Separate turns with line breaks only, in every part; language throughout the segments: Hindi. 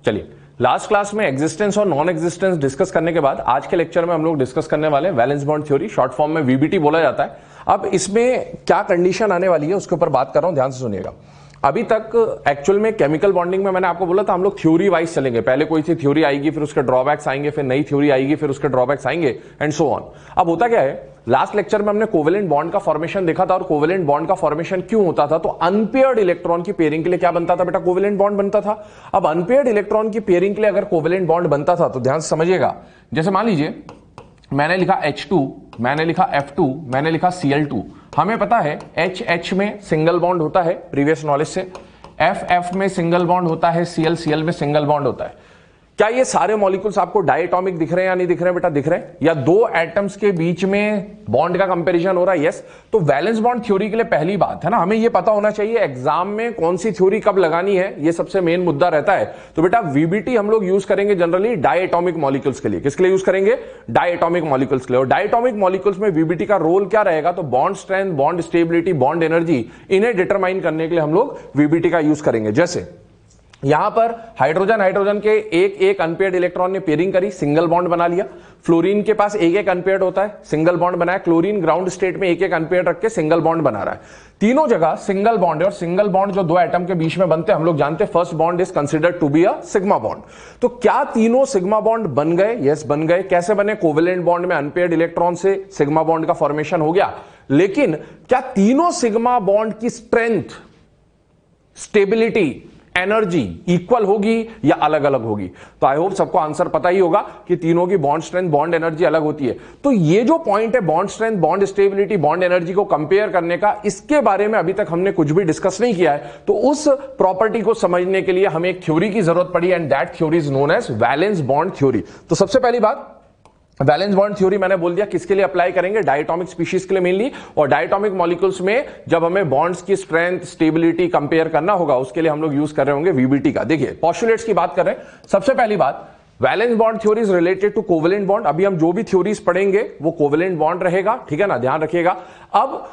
चलिए, लास्ट क्लास में एग्जिस्टेंस और नॉन एग्जिस्टेंस डिस्कस करने के बाद आज के लेक्चर में हम लोग डिस्कस करने वाले हैं valence bond theory, short form में वीबीटी बोला जाता है। अब इसमें क्या कंडीशन आने वाली है उसके ऊपर बात कर रहा हूं, ध्यान से सुनिएगा। अभी तक एक्चुअल में केमिकल बॉन्डिंग में मैंने आपको बोला था हम लोग थ्योरी वाइज चलेंगे, पहले कोई सी थ्योरी आएगी, फिर उसके ड्रॉबैक्स आएंगे, फिर नई थ्योरी आएगी, फिर उसके ड्रॉबैक्स आएंगे एंड सो ऑन। अब होता क्या है, लास्ट लेक्चर में हमने कोवेलेंट बॉन्ड का फॉर्मेशन देखा था, और कोवेलेंट बॉन्ड का फॉर्मेशन क्यों होता था, तो अनपेयर्ड इलेक्ट्रॉन की पेयरिंग के लिए क्या बनता था बेटा, कोवेलेंट बॉन्ड बनता था। अब अनपेयर्ड इलेक्ट्रॉन की पेयरिंग के लिए अगर कोवेलेंट बॉन्ड बनता था तो ध्यान से समझिएगा, जैसे मान लीजिए मैंने लिखा H2, मैंने लिखा F2, मैंने लिखा Cl2। हमें पता है H में सिंगल बॉन्ड होता है प्रीवियस नॉलेज से, F में सिंगल बॉन्ड होता है, Cl में सिंगल बॉन्ड होता है। क्या ये सारे मॉलिक्यूल्स आपको डायटोमिक दिख रहे हैं या नहीं दिख रहे हैं बेटा, दिख रहे हैं, या दो एटम्स के बीच में बॉन्ड का कंपैरिजन हो रहा है, यस। तो वैलेंस बॉन्ड थ्योरी के लिए पहली बात है ना, हमें ये पता होना चाहिए एग्जाम में कौन सी थ्योरी कब लगानी है, ये सबसे मेन मुद्दा रहता है। तो बेटा वीबीटी हम लोग यूज करेंगे जनरली डायटोमिक मॉलिक्यूल्स के लिए। किसके लिए यूज करेंगे, डायटोमिक मॉलिक्यूल्स के लिए। और डायटोमिक मॉलिक्यूल्स में वीबीटी का रोल क्या रहेगा, तो bond strength, bond stability, bond energy, इन्हें डिटरमाइन करने के लिए हम लोग वीबीटी का यूज करेंगे। जैसे यहां पर हाइड्रोजन के एक अनपेयर्ड इलेक्ट्रॉन ने पेयरिंग करी, सिंगल बॉन्ड बना लिया। फ्लोरीन के पास एक अनपेयर्ड होता है, सिंगल बॉन्ड बनाया। क्लोरीन ग्राउंड स्टेट में एक अनपेयर्ड रख के सिंगल बॉन्ड बना रहा है। तीनों जगह सिंगल बॉन्ड है, और सिंगल बॉन्ड जो दो एटम के बीच में बनते हैं हम लोग जानते हैं first bond is considered to be a sigma bond. तो क्या तीनों सिग्मा बॉन्ड बन गए, यस बन गए। कैसे बने, कोवेलेंट बॉन्ड में अनपेयर्ड इलेक्ट्रॉन से सिग्मा बॉन्ड का फॉर्मेशन हो गया। लेकिन क्या तीनों सिग्मा बॉन्ड की स्ट्रेंथ, स्टेबिलिटी, एनर्जी इक्वल होगी या अलग अलग होगी? तो आई होप सबको आंसर पता ही होगा कि तीनों की बॉन्ड स्ट्रेंथ, बॉन्ड एनर्जी अलग होती है। तो ये जो पॉइंट है bond strength, bond stability, bond energy को कंपेयर करने का, इसके बारे में अभी तक हमने कुछ भी डिस्कस नहीं किया है। तो उस प्रॉपर्टी को समझने के लिए हमें एक थ्योरी की जरूरत पड़ी, and that theory is known as valence bond theory. तो सबसे पहली बात, वैलेंस बॉन्ड थ्योरी मैंने बोल दिया किसके लिए अप्लाई करेंगे, डायटोमिक स्पीशीज के लिए मेनली। और डायटोमिक मॉलिक्यूल्स में जब हमें बॉन्ड्स की स्ट्रेंथ, स्टेबिलिटी कंपेयर करना होगा, उसके लिए हम लोग यूज कर रहे होंगे वीबीटी का। देखिए पॉस्टुलेट्स की बात कर रहे हैं। सबसे पहली बात, valence bond theory is related to covalent bond. अभी हम जो भी थ्योरीज पढ़ेंगे वो कोवेलेंट बॉन्ड रहेगा, ठीक है ना, ध्यान रखिएगा। अब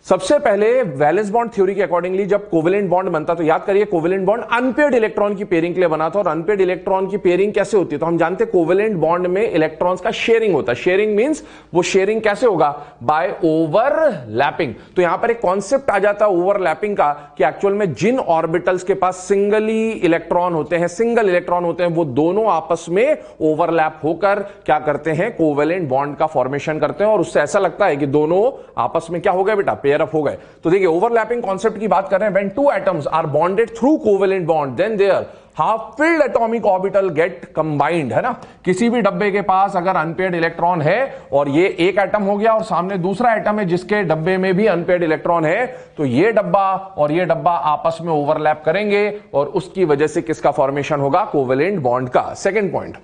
सबसे पहले वैलेंस बॉन्ड थ्योरी के अकॉर्डिंगली जब कोवेलेंट बॉन्ड बनता, तो याद करिए कोवेलेंट बॉन्ड अनपेयर्ड इलेक्ट्रॉन की पेयरिंग के लिए बना था। और अनपेयर्ड इलेक्ट्रॉन की पेयरिंग कैसे होती है, तो हम जानते हैं कोवेलेंट बॉन्ड में इलेक्ट्रॉन्स का शेयरिंग होता है। शेयरिंग मींस वो शेयरिंग कैसे होगा, बाय ओवरलैपिंग। तो यहां पर एक कॉन्सेप्ट आ जाता है ओवरलैपिंग का, कि एक्चुअल में जिन ऑर्बिटल्स के पास सिंगली इलेक्ट्रॉन होते हैं, सिंगल इलेक्ट्रॉन होते हैं, वो दोनों आपस में ओवरलैप होकर क्या करते हैं, कोवेलेंट बॉन्ड का फॉर्मेशन करते हैं। और उससे ऐसा लगता है कि दोनों आपस में क्या हो गए बेटा, पेयर अप हो गए। तो देखिए ओवरलैपिंग कॉन्सेप्ट की बात कर रहे हैं। When two atoms are bonded through covalent bond, then their half filled atomic orbital get combined, है ना। किसी भी डब्बे के पास अगर अनपेयर्ड इलेक्ट्रॉन है, और ये एक एटम हो गया और सामने दूसरा एटम है जिसके डब्बे में भी अनपेयर्ड इलेक्ट्रॉन है, तो ये डब्बा और ये डब्बा आपस में ओवरलैप करेंगे, और उसकी वजह से किसका फॉर्मेशन होगा, कोवेलेंट बॉन्ड का। Second point,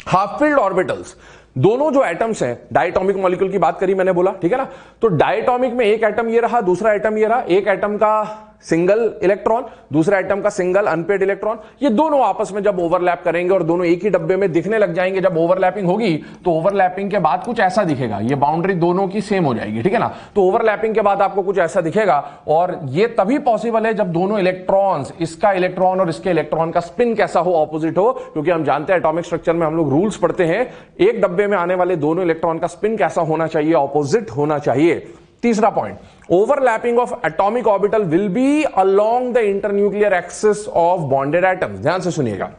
half filled orbitals. दोनों जो एटम्स हैं, डायटोमिक मॉलिक्यूल की बात करी मैंने, बोला ठीक है ना। तो डायटोमिक में एक एटम ये रहा, दूसरा एटम ये रहा। एक एटम का सिंगल इलेक्ट्रॉन, दूसरा एटम का सिंगल अनपेयर्ड इलेक्ट्रॉन। ये दोनों आपस में जब ओवरलैप करेंगे और दोनों एक ही डब्बे में दिखने लग जाएंगे, जब ओवरलैपिंग होगी तो ओवरलैपिंग के बाद कुछ ऐसा दिखेगा, ये बाउंड्री दोनों की सेम हो जाएगी, ठीक है ना। तो ओवरलैपिंग के बाद आपको कुछ ऐसा दिखेगा, और ये तभी पॉसिबल है जब दोनों इलेक्ट्रॉन्स, इसका इलेक्ट्रॉन और इसके इलेक्ट्रॉन का स्पिन कैसा हो, ऑपोजिट हो। क्योंकि हम जानते हैं एटॉमिक स्ट्रक्चर में हम लोग रूल्स पढ़ते हैं, एक डब्बे में आने वाले दोनों इलेक्ट्रॉन का स्पिन कैसा होना चाहिए, ऑपोजिट होना चाहिए। तीसरा point, overlapping of atomic orbital will be along the internuclear axis of bonded atoms. ध्यान से सुनिएगा,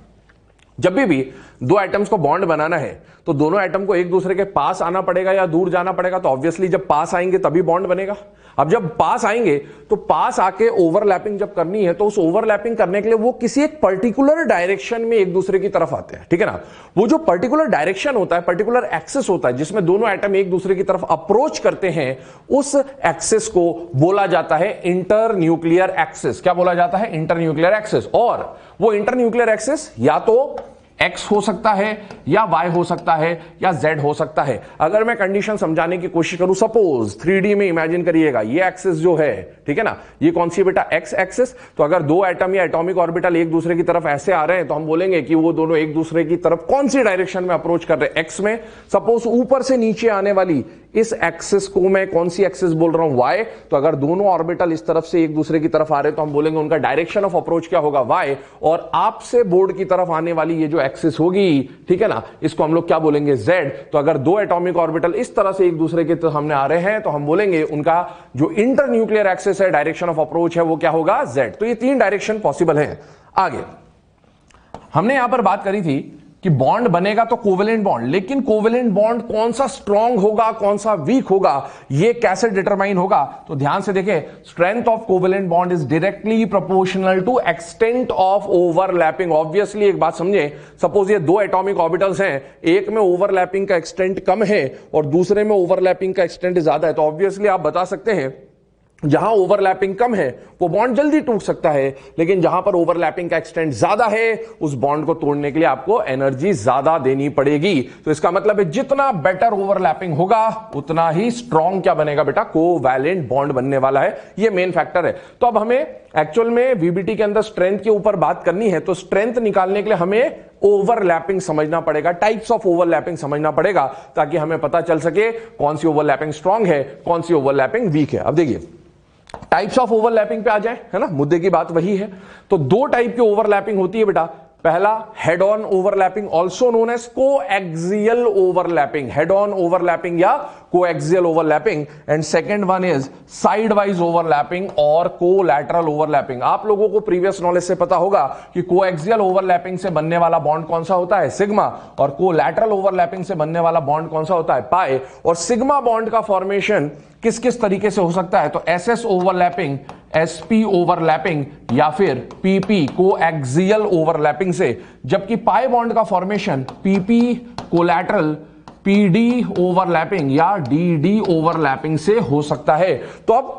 जब भी दो एटम्स को बॉन्ड बनाना है तो दोनों एटम को एक दूसरे के पास आना पड़ेगा या दूर जाना पड़ेगा। तो ऑब्वियसली जब पास आएंगे तभी बॉन्ड बनेगा। अब जब पास आएंगे तो पास आके ओवरलैपिंग जब करनी है, तो उस ओवरलैपिंग करने के लिए वो किसी एक पर्टिकुलर डायरेक्शन में एक दूसरे की तरफ आते हैं, ठीक है ना। वो जो पर्टिकुलर डायरेक्शन होता है, पर्टिकुलर एक्सिस होता है, जिसमें दोनों एटम एक दूसरे की तरफ अप्रोच करते हैं, उस एक्सिस को बोला जाता है इंटरन्यूक्लियर एक्सिस। क्या बोला जाता है, इंटरन्यूक्लियर एक्सिस। और वो इंटरन्यूक्लियर एक्सिस या तो x हो सकता है या y हो सकता है या z हो सकता है। अगर मैं कंडीशन समझाने की कोशिश करूं, सपोज 3D में इमेजिन करिएगा, ये एक्सिस जो है, ठीक है ना, ये कौन सी बेटा, x एक्सिस। तो अगर दो एटम या एटॉमिक ऑर्बिटल एक दूसरे की तरफ ऐसे आ रहे हैं तो हम बोलेंगे कि वो दोनों एक दूसरे की तरफ कौन सी डायरेक्शन में अप्रोच कर रहे हैं, x में। सपोज ऊपर से नीचे आने वाली इस एक्सिस को मैं कौन सी एक्सिस बोल रहा हूं, y। तो अगर दोनों ऑर्बिटल इस तरफ से एक दूसरे की तरफ आ रहे हैं तो हम बोलेंगे उनका डायरेक्शन ऑफ अप्रोच क्या होगा, y। और आपसे बोर्ड की तरफ आने वाली ये जो एक्सिस होगी, ठीक है ना, इसको हम लोग क्या बोलेंगे, z। तो अगर दो एटॉमिक ऑर्बिटल इस तरह से एक दूसरे के सामने आ रहे हैं तो हम बोलेंगे उनका जो इंटर न्यूक्लियर एक्सिस है, डायरेक्शन ऑफ अप्रोच है, वो क्या होगा, z। तो ये तीन डायरेक्शन पॉसिबल है। आगे हमने यहां पर बात करी थी कि बॉन्ड बनेगा तो कोवेलेंट बॉन्ड, लेकिन कोवेलेंट बॉन्ड कौन सा स्ट्रांग होगा, कौन सा वीक होगा, ये कैसे डिटरमाइन होगा। तो ध्यान से देखें, strength of covalent bond is directly proportional to extent of overlapping. Obviously एक बात समझे, सपोज ये दो एटॉमिक ऑर्बिटल्स हैं, एक में ओवरलैपिंग का एक्सटेंट कम है और दूसरे में ओवरलैपिंग का एक्सटेंट ज्यादा है, तो ऑब्वियसली आप बता सकते हैं जहां ओवरलैपिंग कम है वो बॉन्ड जल्दी टूट सकता है, लेकिन जहां पर ओवरलैपिंग का एक्सटेंट ज्यादा है उस बॉन्ड को तोड़ने के लिए आपको एनर्जी ज्यादा देनी पड़ेगी। तो इसका मतलब है जितना बेटर ओवरलैपिंग होगा उतना ही स्ट्रॉन्ग क्या बनेगा बेटा, कोवैलेंट बॉन्ड बनने वाला है। ये मेन फैक्टर है। तो अब हमें एक्चुअल में वीबीटी के अंदर स्ट्रेंथ के ऊपर बात करनी है, तो स्ट्रेंथ निकालने के लिए हमें ओवरलैपिंग समझना पड़ेगा, टाइप्स ऑफ ओवरलैपिंग समझना पड़ेगा, ताकि हमें पता चल सके कौन सी ओवरलैपिंग स्ट्रॉन्ग है, कौन सी ओवरलैपिंग वीक है। अब देखिए टाइप्स ऑफ ओवरलैपिंग पे आ जाए, है ना, मुद्दे की बात वही है। तो दो टाइप की ओवरलैपिंग होती है बेटा। पहला head on overlapping, also known as coaxial overlapping, head on overlapping या coaxial overlapping. And second one is side wise overlapping और कोलैटरल ओवरलैपिंग। आप लोगों को प्रीवियस नॉलेज से पता होगा कि कोएक्सियल ओवरलैपिंग से बनने वाला बॉन्ड कौन सा होता है, सिग्मा, और कोलैटरल ओवरलैपिंग से बनने वाला बॉन्ड कौन सा होता है, पाई। और सिग्मा बॉन्ड का फॉर्मेशन किस किस तरीके से हो सकता है, तो एसएस ओवरलैपिंग, एसपी ओवरलैपिंग या फिर पीपी कोएक्सियल ओवरलैपिंग से, जबकि पाई बॉन्ड का formation PP collateral, PD overlapping या डीडी ओवरलैपिंग से हो सकता है। तो अब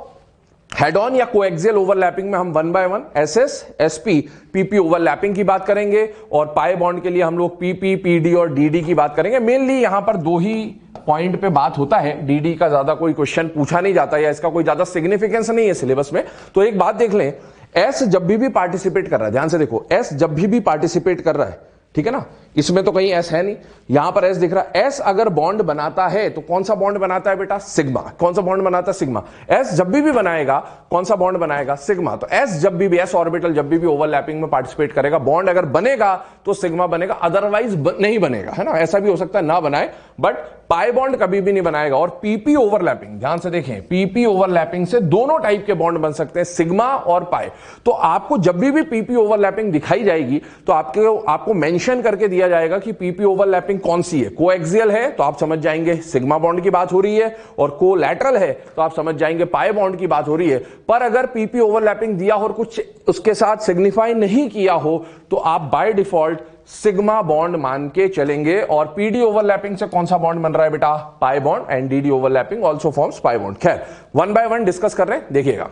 हेड ऑन या कोएक्सियल ओवरलैपिंग में हम one by one SS, SP, PP overlapping की बात करेंगे, और पाई बॉन्ड के लिए हम लोग पीपी, पीडी और डीडी की बात करेंगे। मेनली यहां पर दो ही पॉइंट पे बात होता है, डीडी का ज्यादा कोई क्वेश्चन पूछा नहीं जाता या इसका कोई ज्यादा सिग्निफिकेंस नहीं है सिलेबस में। तो एक बात देख लें, एस जब भी पार्टिसिपेट कर रहा है, ध्यान से देखो, एस जब भी पार्टिसिपेट कर रहा है, ठीक है ना, इसमें तो कहीं एस है नहीं, यहां पर एस दिख रहा है। एस अगर बॉन्ड बनाता है तो कौन सा बॉन्ड बनाता है बेटा, सिग्मा। कौन सा बॉन्ड बनाता है, सिग्मा। एस जब भी बनाएगा कौन सा बॉन्ड बनाएगा, सिग्मा। तो एस जब भी एस ऑर्बिटल जब भी ओवरलैपिंग में पार्टिसिपेट करेगा, बॉन्ड अगर बनेगा तो सिग्मा बनेगा, अदरवाइज नहीं बनेगा, है ना। ऐसा भी हो सकता है ना बनाए, बट पाई बॉन्ड कभी भी नहीं बनाएगा। और पीपी ओवरलैपिंग, ध्यान से देखें, पीपी ओवरलैपिंग से दोनों टाइप के बॉन्ड बन सकते हैं, सिग्मा और पाई। तो आपको जब भी पीपी ओवरलैपिंग दिखाई जाएगी तो आपको मेंशन करके दिया जाएगा कि पीपी ओवरलैपिंग कौन सी है। कोएक्सियल है तो आप समझ जाएंगे सिग्मा बॉन्ड की बात हो रही है, और कोलैटरल है तो आप समझ जाएंगे पाई बॉन्ड की बात हो रही है। पर अगर पीपी ओवरलैपिंग दिया हो और कुछ उसके साथ सिग्निफाई नहीं किया हो तो आप बाय डिफॉल्ट सिग्मा बॉन्ड मान के चलेंगे। और पीडी ओवरलैपिंग से कौन सा बॉन्ड बन रहा है बेटा, pi bond, and DD overlapping also forms pi bond. खैर वन बाय वन डिस्कस कर रहे हैं, देखिएगा।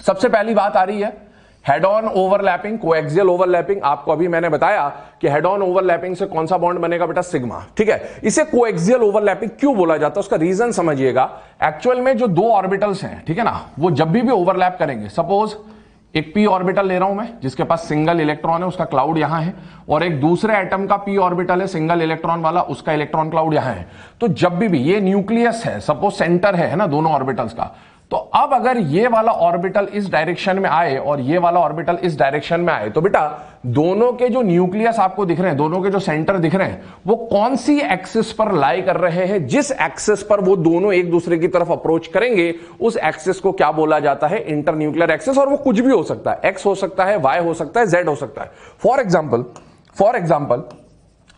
सबसे पहली बात आ रही है head on overlapping, coaxial overlapping. आपको अभी मैंने बताया कि हेड ऑन ओवरलैपिंग से कौन सा बॉन्ड बनेगा बेटा, सिग्मा, ठीक है। इसे कोएक्सियल ओवरलैपिंग क्यों बोला जाता है, उसका रीजन समझिएगा। एक्चुअल में जो दो ऑर्बिटल्स हैं, ठीक है ना, वो जब भी ओवरलैप करेंगे, सपोज एक पी ऑर्बिटल ले रहा हूं मैं जिसके पास सिंगल इलेक्ट्रॉन है, उसका क्लाउड यहां है, और एक दूसरे एटम का पी ऑर्बिटल है सिंगल इलेक्ट्रॉन वाला, उसका इलेक्ट्रॉन क्लाउड यहां है। तो जब भी ये न्यूक्लियस है, सपोज सेंटर है ना दोनों ऑर्बिटल्स का, तो अब अगर ये वाला ऑर्बिटल इस डायरेक्शन में आए और ये वाला ऑर्बिटल इस डायरेक्शन में आए, तो बेटा दोनों के जो न्यूक्लियस आपको दिख रहे हैं, दोनों के जो सेंटर दिख रहे हैं, वो कौन सी एक्सिस पर लाई कर रहे हैं, जिस एक्सिस पर वो दोनों एक दूसरे की तरफ अप्रोच करेंगे उस एक्सिस को क्या बोला जाता है, इंटर न्यूक्लियर एक्सिस। और वो कुछ भी हो सकता है, एक्स हो सकता है, वाई हो सकता है, जेड हो सकता है। फॉर एग्जाम्पल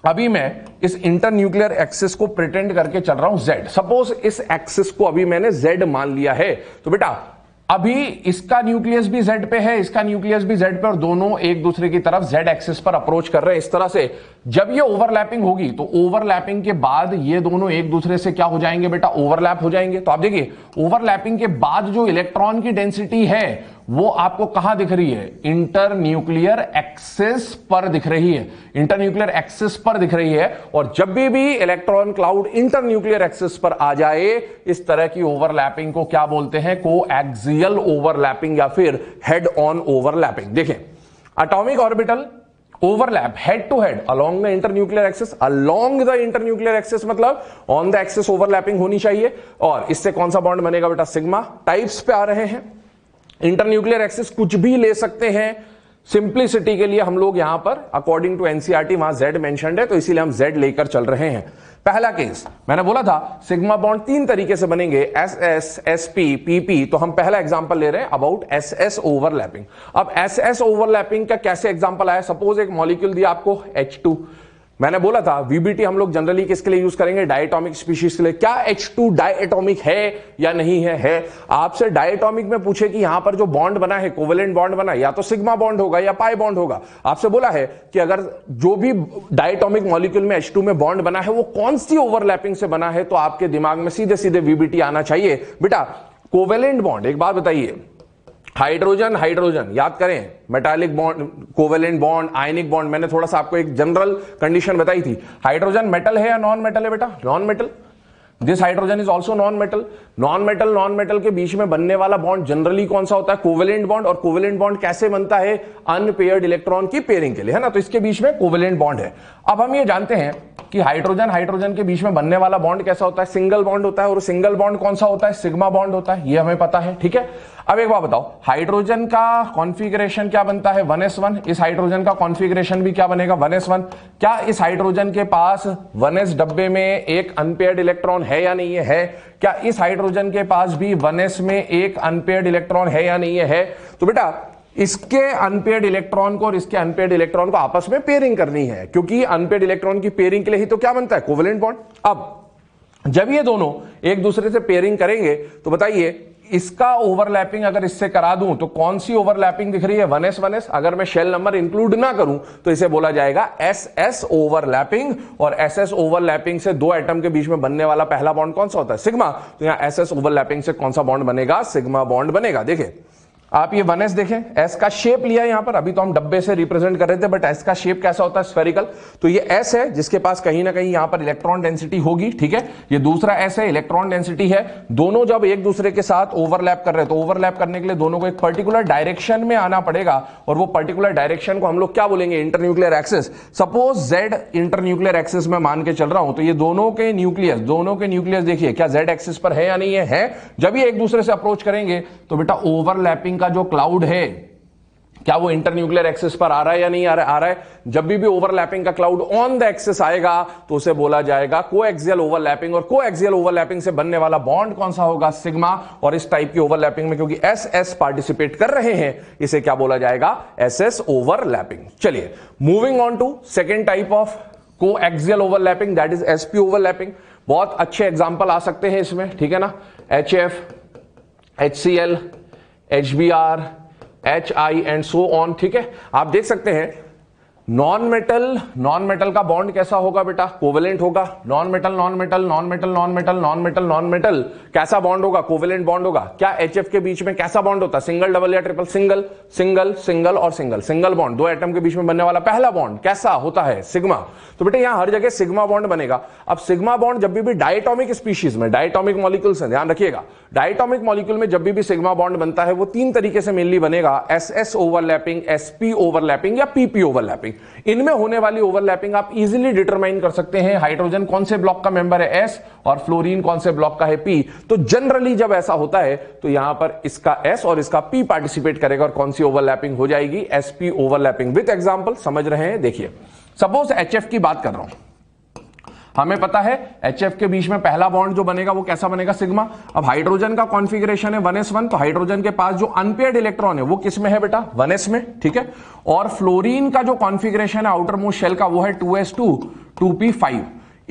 अभी मैं इस इंटर न्यूक्लियर एक्सिस को प्रिटेंड करके चल रहा हूं z। सपोज इस एक्सिस को अभी मैंने z मान लिया है, तो बेटा अभी इसका न्यूक्लियस भी z पे है, इसका न्यूक्लियस भी z पे, और दोनों एक दूसरे की तरफ z एक्सिस पर अप्रोच कर रहे हैं इस तरह से। जब ये ओवरलैपिंग होगी तो ओवरलैपिंग के बाद ये दोनों एक दूसरे से क्या हो जाएंगे बेटा, ओवरलैप हो जाएंगे। तो आप देखिए ओवरलैपिंग के बाद जो इलेक्ट्रॉन की डेंसिटी है वो आपको कहां दिख रही है? इंटर न्यूक्लियर एक्सिस पर दिख रही है, इंटर न्यूक्लियर एक्सिस पर दिख रही है। और जब भी electron cloud inter nuclear axis पर आ जाए, इस तरह की ओवरलैपिंग को क्या बोलते हैं? कोएक्सियल ओवरलैपिंग या फिर हेड ऑन ओवरलैपिंग। देखें, atomic orbital overlap head to head along the internuclear axis. Along the internuclear axis मतलब ऑन द एक्सिस ओवरलैपिंग होनी चाहिए। और इससे कौन सा बॉन्ड बनेगा बेटा? सिग्मा। टाइप्स पे आ रहे हैं, इंटरन्यूक्लियर एक्सिस कुछ भी ले सकते हैं। सिंप्लिसिटी के लिए हम लोग यहां पर अकॉर्डिंग टू एनसीईआरटी वहां जेड मेंशन्ड है, तो इसीलिए हम जेड लेकर चल रहे हैं। पहला केस मैंने बोला था सिग्मा बॉन्ड तीन तरीके से बनेंगे, S S, S P, PP. तो हम पहला एग्जांपल ले रहे हैं अबाउट एस एस ओवरलैपिंग। अब एस एस ओवरलैपिंग का कैसे एग्जांपल आया? सपोज एक मॉलिक्यूल दिया आपको H2। मैंने बोला था वीबीटी हम लोग जनरली किसके लिए यूज करेंगे? डायटोमिक स्पीशीज के लिए। क्या H2 डायटोमिक है या नहीं है? आपसे डायटोमिक में पूछे कि यहां पर जो बॉन्ड बना है, कोवेलेंट बॉन्ड बना है, या तो सिग्मा बॉन्ड होगा या पाई बॉन्ड होगा। आपसे बोला है कि अगर जो भी डायटोमिक मॉलिक्यूल में H2 में बॉन्ड बना है वो कौन सी ओवरलैपिंग से बना है, तो आपके दिमाग में सीधे सीधे वीबीटी आना चाहिए। बेटा कोवेलेंट बॉन्ड, एक बात बताइए, हाइड्रोजन हाइड्रोजन याद करें, metallic bond, covalent bond, ionic bond. मैंने थोड़ा सा आपको एक जनरल कंडीशन बताई थी। हाइड्रोजन मेटल है या नॉन मेटल है बेटा? Non metal. This hydrogen is also non metal. Non metal के बीच में बनने वाला बॉन्ड जनरली कौन सा होता है? Covalent bond. और कोवेलेंट बॉन्ड कैसे बनता है? अनपेयर्ड इलेक्ट्रॉन की पेयरिंग के लिए, है ना। तो इसके बीच में कोवेलेंट बॉन्ड है। अब हम ये जानते हैं कि हाइड्रोजन हाइड्रोजन के बीच में बनने वाला बॉन्ड कैसा होता है? सिंगल बॉन्ड होता है। और सिंगल बॉन्ड कौन सा होता है? सिग्मा बॉन्ड होता है, ये हमें पता है, ठीक है। अब एक बात बताओ, हाइड्रोजन का कॉन्फ़िगरेशन क्या बनता है? 1s1। इस हाइड्रोजन का कॉन्फ़िगरेशन भी क्या बनेगा? 1s1। क्या इस हाइड्रोजन के पास 1s डब्बे में एक अनपेयर्ड इलेक्ट्रॉन है या नहीं है? क्या इस हाइड्रोजन के पास भी 1s में एक अनपेयर्ड इलेक्ट्रॉन है या नहीं है? तो बेटा इसके अनपेयर्ड इलेक्ट्रॉन को और इसके अनपेयर्ड इलेक्ट्रॉन को आपस में पेयरिंग करनी है, क्योंकि अनपेयर्ड इलेक्ट्रॉन की पेयरिंग के लिए ही तो क्या बनता है? Covalent bond. अब जब ये दोनों एक दूसरे से पेयरिंग करेंगे तो बताइए इसका ओवरलैपिंग अगर इससे करा दूं तो कौन सी ओवरलैपिंग दिख रही है? 1s 1s। अगर मैं शेल नंबर इंक्लूड ना करूं तो इसे बोला जाएगा SS ओवरलैपिंग। और SS ओवरलैपिंग से दो एटम के बीच में बनने वाला पहला बॉन्ड कौन सा होता है? सिग्मा। तो यहां SS ओवरलैपिंग से कौन सा बॉन्ड बनेगा? सिग्मा बॉन्ड बनेगा। देखिए आप ये 1s देखें, S का शेप लिया यहां पर, अभी तो हम डब्बे से रिप्रेजेंट कर रहे थे, बट S का शेप कैसा होता है? स्फेरिकल। तो ये S है जिसके पास कहीं ना कहीं यहां पर इलेक्ट्रॉन डेंसिटी होगी, ठीक है। ये दूसरा S है, इलेक्ट्रॉन डेंसिटी है। दोनों जब एक दूसरे के साथ ओवरलैप कर रहे हैं तो ओवरलैप करने के लिए दोनों को एक पर्टिकुलर डायरेक्शन में आना पड़ेगा, और वो पर्टिकुलर डायरेक्शन को हम लोग क्या बोलेंगे? Internuclear axis. Suppose Z internuclear axis में मान के चल रहा हूं, तो ये दोनों के न्यूक्लियस देखिए क्या Z एक्सिस पर है या नहीं है? जब ये एक दूसरे से अप्रोच करेंगे तो बेटा ओवरलैपिंग का जो क्लाउड है क्या वो इंटरन्यूक्लियर एक्सिस पर आ रहा है या नहीं आ रहा है? आ रहा है। जब भी ओवरलैपिंग का क्लाउड ऑन द एक्सिस आएगा तो उसे बोला जाएगा कोएक्सियल ओवरलैपिंग। और कोएक्सियल ओवरलैपिंग से बनने वाला बॉन्ड कौन सा होगा? सिग्मा। और इस टाइप की ओवरलैपिंग में क्योंकि SS पार्टिसिपेट कर रहे हैं, इसे क्या बोला जाएगा? SS overlapping. चलिए moving on to second type of coaxial overlapping, that is SP overlapping. बहुत अच्छे एग्जांपल आ सकते हैं इसमें, ठीक है ना। HF, HCl, HBr, HI and so on, ठीक है। आप देख सकते हैं नॉन मेटल का बॉन्ड कैसा होगा बेटा? कोवेलेंट होगा। नॉन मेटल कैसा बॉन्ड होगा? कोवेलेंट बॉन्ड होगा। क्या HF के बीच में कैसा बॉन्ड होता है? सिंगल, डबल या ट्रिपल? सिंगल और सिंगल बॉन्ड, दो एटम के बीच में बनने वाला पहला बॉन्ड कैसा होता है? सिग्मा। तो बेटा यहां हर जगह सिग्मा बॉन्ड बनेगा। अब सिग्मा बॉन्ड जब भी डायटोमिक स्पीशीज में, डायटोमिक मॉलिक्यूल से ध्यान रखिएगा, डायटोमिक मॉलिक्यूल में जब भी सिग्मा बॉन्ड बनता है वो तीन तरीके से मेनली बनेगा, SS ओवरलैपिंग, SP ओवरलैपिंग या PP ओवरलैपिंग। इनमें होने वाली ओवरलैपिंग आप इजीली डिटरमाइन कर सकते हैं। हाइड्रोजन कौन से ब्लॉक का मेंबर है? S, और फ्लोरीन कौन से ब्लॉक का है? P। तो जनरली जब ऐसा होता है तो यहां पर इसका S और इसका P पार्टिसिपेट करेगा, और कौन सी ओवरलैपिंग हो जाएगी? SP overlapping. विद एग्जांपल समझ रहे हैं? देखिए सपोज HF की बात कर रहा हूं, हमें पता है HF के बीच में पहला बॉन्ड जो बनेगा वो कैसा बनेगा? सिग्मा। अब हाइड्रोजन का कॉन्फ़िगरेशन है 1s1, तो हाइड्रोजन के पास जो अनपेयर्ड इलेक्ट्रॉन है वो किस में है बेटा? 1s में, ठीक है। और फ्लोरीन का जो कॉन्फ़िगरेशन है आउटर मोस्ट शेल का वो है 2s2 2p5।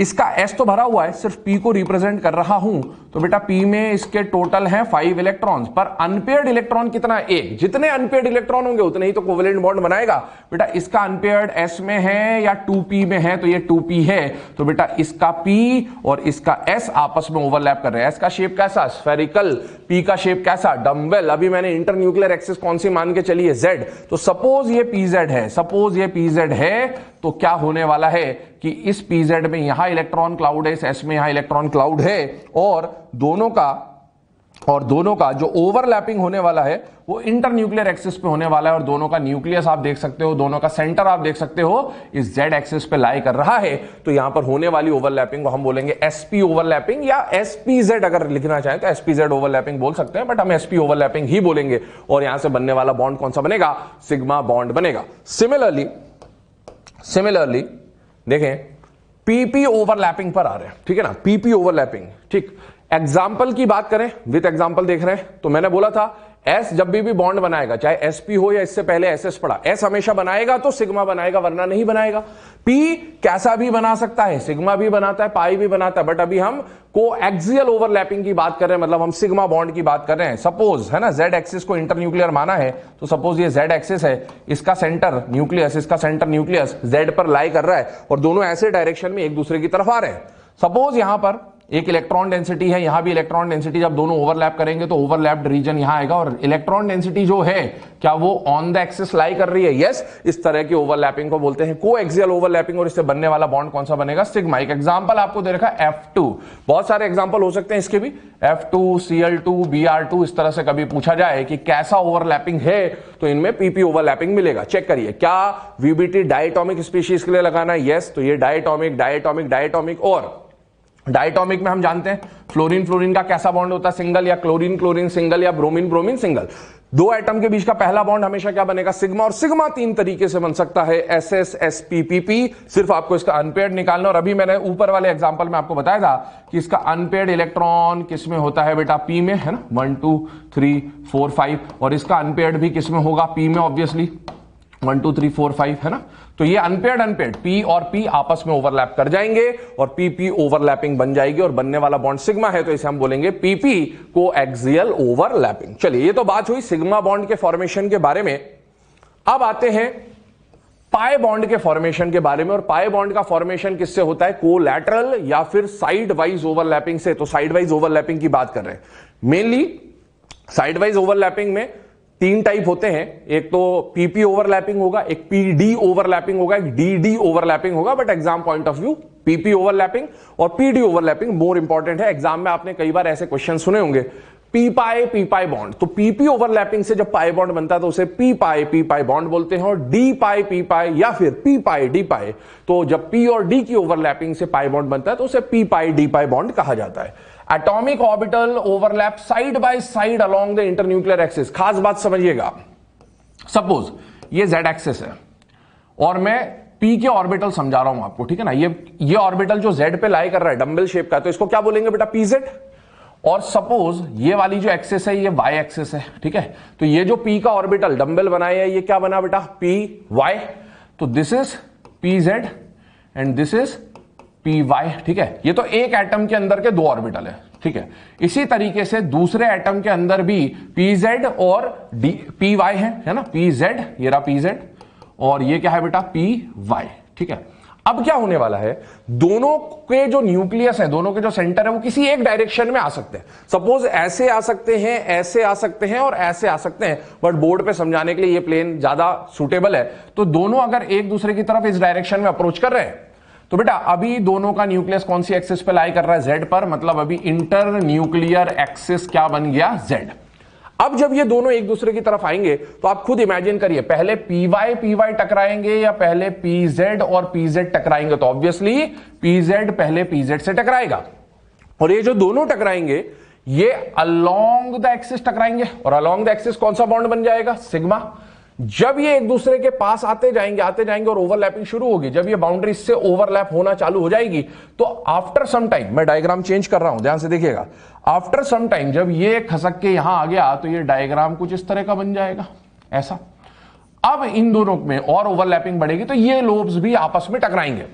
इसका S तो भरा हुआ है, सिर्फ P को रिप्रेजेंट कर रहा हूं, तो बेटा P में इसके टोटल हैं 5 इलेक्ट्रॉन्स, पर अनपेयर्ड इलेक्ट्रॉन कितना है? एक। जितने अनपेयर्ड इलेक्ट्रॉन होंगे उतने ही तो कोवेलेंट बॉन्ड बनाएगा। बेटा इसका अनपेयर्ड S में है या 2p में है, तो ये 2p है, तो बेटा इसका P और इसका S आपस में ओवरलैप कर रहे हैं। S का शेप कैसा? स्फेरिकल। P का शेप कैसा? डम्बेल। अभी मैंने इंटर न्यूक्लियर एक्सिस कौन सी मान के चली है? Z। तो सपोज ये PZ है, सपोज ये PZ है, तो क्या होने वाला है कि इस PZ में यहां इलेक्ट्रॉन क्लाउड है, इस S में यहां इलेक्ट्रॉन क्लाउड है, और दोनों का जो ओवरलैपिंग होने वाला है वो इंटर न्यूक्लियर एक्सिस पे होने वाला है, और दोनों का न्यूक्लियस आप देख सकते हो, दोनों का सेंटर आप देख सकते हो इस Z एक्सिस पे लाई कर रहा है। तो यहां पर होने वाली ओवरलैपिंग को हम बोलेंगे sp ओवरलैपिंग, या SPZ अगर लिखना चाहें तो SPZ ओवरलैपिंग बोल सकते हैं, बट हम sp ओवरलैपिंग ही बोलेंगे। और यहां से बनने वाला बॉन्ड कौन सा बनेगा? सिग्मा बॉन्ड बनेगा। सिमिलरली देखें, PP ओवरलैपिंग पर आ रहे हैं, ठीक है ना, PP ओवरलैपिंग। ठीक, एग्जाम्पल की बात करें, विथ एग्जाम्पल देख रहे हैं, तो मैंने बोला था S जब भी बॉन्ड बनाएगा, चाहे SP हो या इससे पहले SS पड़ा, S हमेशा बनाएगा तो सिग्मा बनाएगा, वरना नहीं बनाएगा। P कैसा भी बना सकता है, सिग्मा भी बनाता है, पाई भी बनाता है, बट अभी हम कोएक्सियल ओवरलैपिंग की बात कर रहे हैं, मतलब हम सिग्मा बॉन्ड की बात कर रहे हैं। सपोज है ना, Z एक्सिस को इंटर न्यूक्लियर माना है, तो सपोज ये Z एक्सिस है, इसका सेंटर न्यूक्लियस, इसका सेंटर न्यूक्लियस Z पर लाई कर रहा है, और दोनों ऐसे डायरेक्शन में एक दूसरे की तरफ आ रहे हैं। सपोज यहां पर एक इलेक्ट्रॉन डेंसिटी है, यहां भी इलेक्ट्रॉन डेंसिटी, जब दोनों ओवरलैप करेंगे तो ओवरलैप्ड रीजन यहां आएगा, और इलेक्ट्रॉन डेंसिटी जो है क्या वो ऑन द एक्सिस लाई कर रही है? यस। इस तरह की ओवरलैपिंग को बोलते हैं कोएक्सियल ओवरलैपिंग, और इससे बनने वाला बॉन्ड कौन सा बनेगा? सिग्मा। एक एग्जांपल आपको दे रखा है F2, बहुत सारे एग्जांपल हो सकते हैं इसके भी, F2, Cl2, Br2, इस तरह से कभी पूछा जाए कि कैसा ओवरलैपिंग है, तो इनमें PP ओवरलैपिंग मिलेगा। चेक करिए, क्या VBT डायटोमिक स्पीशीज के लिए लगाना है? यस। तो ये डायटोमिक, डायटोमिक, डायटोमिक, और डायटोमिक में हम जानते हैं फ्लोरीन फ्लोरीन का कैसा बॉन्ड होता है? सिंगल, या क्लोरीन क्लोरीन सिंगल, या ब्रोमीन ब्रोमीन सिंगल। दो एटम के बीच का पहला बॉन्ड हमेशा क्या बनेगा? सिग्मा। और सिग्मा तीन तरीके से बन सकता है, SS, SP, PP। सिर्फ आपको इसका अनपेयर्ड निकालना, और अभी मैंने ऊपर वाले एग्जांपल में आपको बताया था कि इसका अनपेयर्ड इलेक्ट्रॉन किस में होता है बेटा? P में, है ना, 1 2 3 4 5, और इसका अनपेयर्ड भी किस में होगा? P में, ऑब्वियसली 1 2 3 4 5, है ना। तो ये अनपेयर्ड P और P आपस में ओवरलैप कर जाएंगे, और PP ओवरलैपिंग बन जाएगी, और बनने वाला बॉन्ड सिग्मा है, तो इसे हम बोलेंगे PP कोएक्सियल ओवरलैपिंग। चलिए, ये तो बात हुई सिग्मा बॉन्ड के फॉर्मेशन के बारे में। अब आते हैं पाई बॉन्ड के फॉर्मेशन के बारे में, और पाई बॉन्ड का फॉर्मेशन किससे होता है? कोलैटरल या फिर साइड वाइज ओवरलैपिंग से। तो साइड वाइज ओवरलैपिंग की बात कर रहे हैं। मेनली साइड वाइज ओवरलैपिंग में तीन टाइप होते हैं, एक तो PP ओवरलैपिंग होगा, एक PD ओवरलैपिंग होगा, एक DD ओवरलैपिंग होगा, but exam point of view PP overlapping और PD ओवरलैपिंग मोर इंपॉर्टेंट है। एग्जाम में आपने कई बार ऐसे क्वेश्चन सुने होंगे, पी पाई बॉन्ड। तो PP ओवरलैपिंग से जब पाई बॉन्ड बनता है तो उसे पी पाई बॉन्ड बोलते हैं, और D पाई या फिर P पाई D पाई, तो जब P और D की ओवरलैपिंग से पाई बॉन्ड बनता है तो उसे P पाई D पाई बॉन्ड कहा जाता है। Atomic orbital overlap side by side along the internuclear axis. खास बात समझिएगा, सपोज ये Z एक्सिस है और मैं P के ऑर्बिटल समझा रहा हूं आपको, ठीक है ना। ये ऑर्बिटल जो Z पे लाई कर रहा है डंबल शेप का, तो इसको क्या बोलेंगे बेटा? PZ। और सपोज ये वाली जो एक्सिस है ये Y एक्सिस है, ठीक है। तो ये जो P का ऑर्बिटल डंबल बनाया है ये क्या बना बेटा? PY। तो this is PZ and this is PY, ठीक है। ये तो एक एटम के अंदर के दो ऑर्बिटल है, ठीक है। इसी तरीके से दूसरे एटम के अंदर भी PZ और PY है ना। PZ, ये रहा PZ, और ये क्या है बेटा? PY, ठीक है। अब क्या होने वाला है, दोनों के जो न्यूक्लियस है, दोनों के जो सेंटर है, वो किसी एक डायरेक्शन में आ सकते हैं। सपोज ऐसे आ सकते हैं, ऐसे आ सकते हैं और ऐसे आ सकते हैं, बट बोर्ड पे समझाने के लिए ये प्लेन ज्यादा सुटेबल है। तो दोनों अगर एक दूसरे की तरफ इस डायरेक्शन में अप्रोच कर रहे हैं, तो बेटा अभी दोनों का न्यूक्लियस कौन सी एक्सिस पे लाई कर रहा है? Z पर, मतलब अभी इंटर न्यूक्लियर एक्सिस क्या बन गया? Z। अब जब ये दोनों एक दूसरे की तरफ आएंगे तो आप खुद इमेजिन करिए, पहले PY टकराएंगे या पहले PZ और PZ टकराएंगे? तो ऑब्वियसली PZ पहले PZ से टकराएगा, और ये जो दोनों टकराएंगे ये अलोंग द एक्सिस टकराएंगे, और अलोंग द एक्सिस कौन सा बॉन्ड बन जाएगा? सिग्मा। जब ये एक दूसरे के पास आते जाएंगे और ओवरलैपिंग शुरू होगी, जब ये बाउंड्री से ओवरलैप होना चालू हो जाएगी, तो आफ्टर सम टाइम, मैं डायग्राम चेंज कर रहा हूं, ध्यान से देखिएगा, आफ्टर सम टाइम जब ये खसक के यहां आ गया तो ये डायग्राम कुछ इस तरह का बन जाएगा, ऐसा। अब इन दोनों में और ओवरलैपिंग बढ़ेगी तो ये लोब्स भी आपस में टकराएंगे।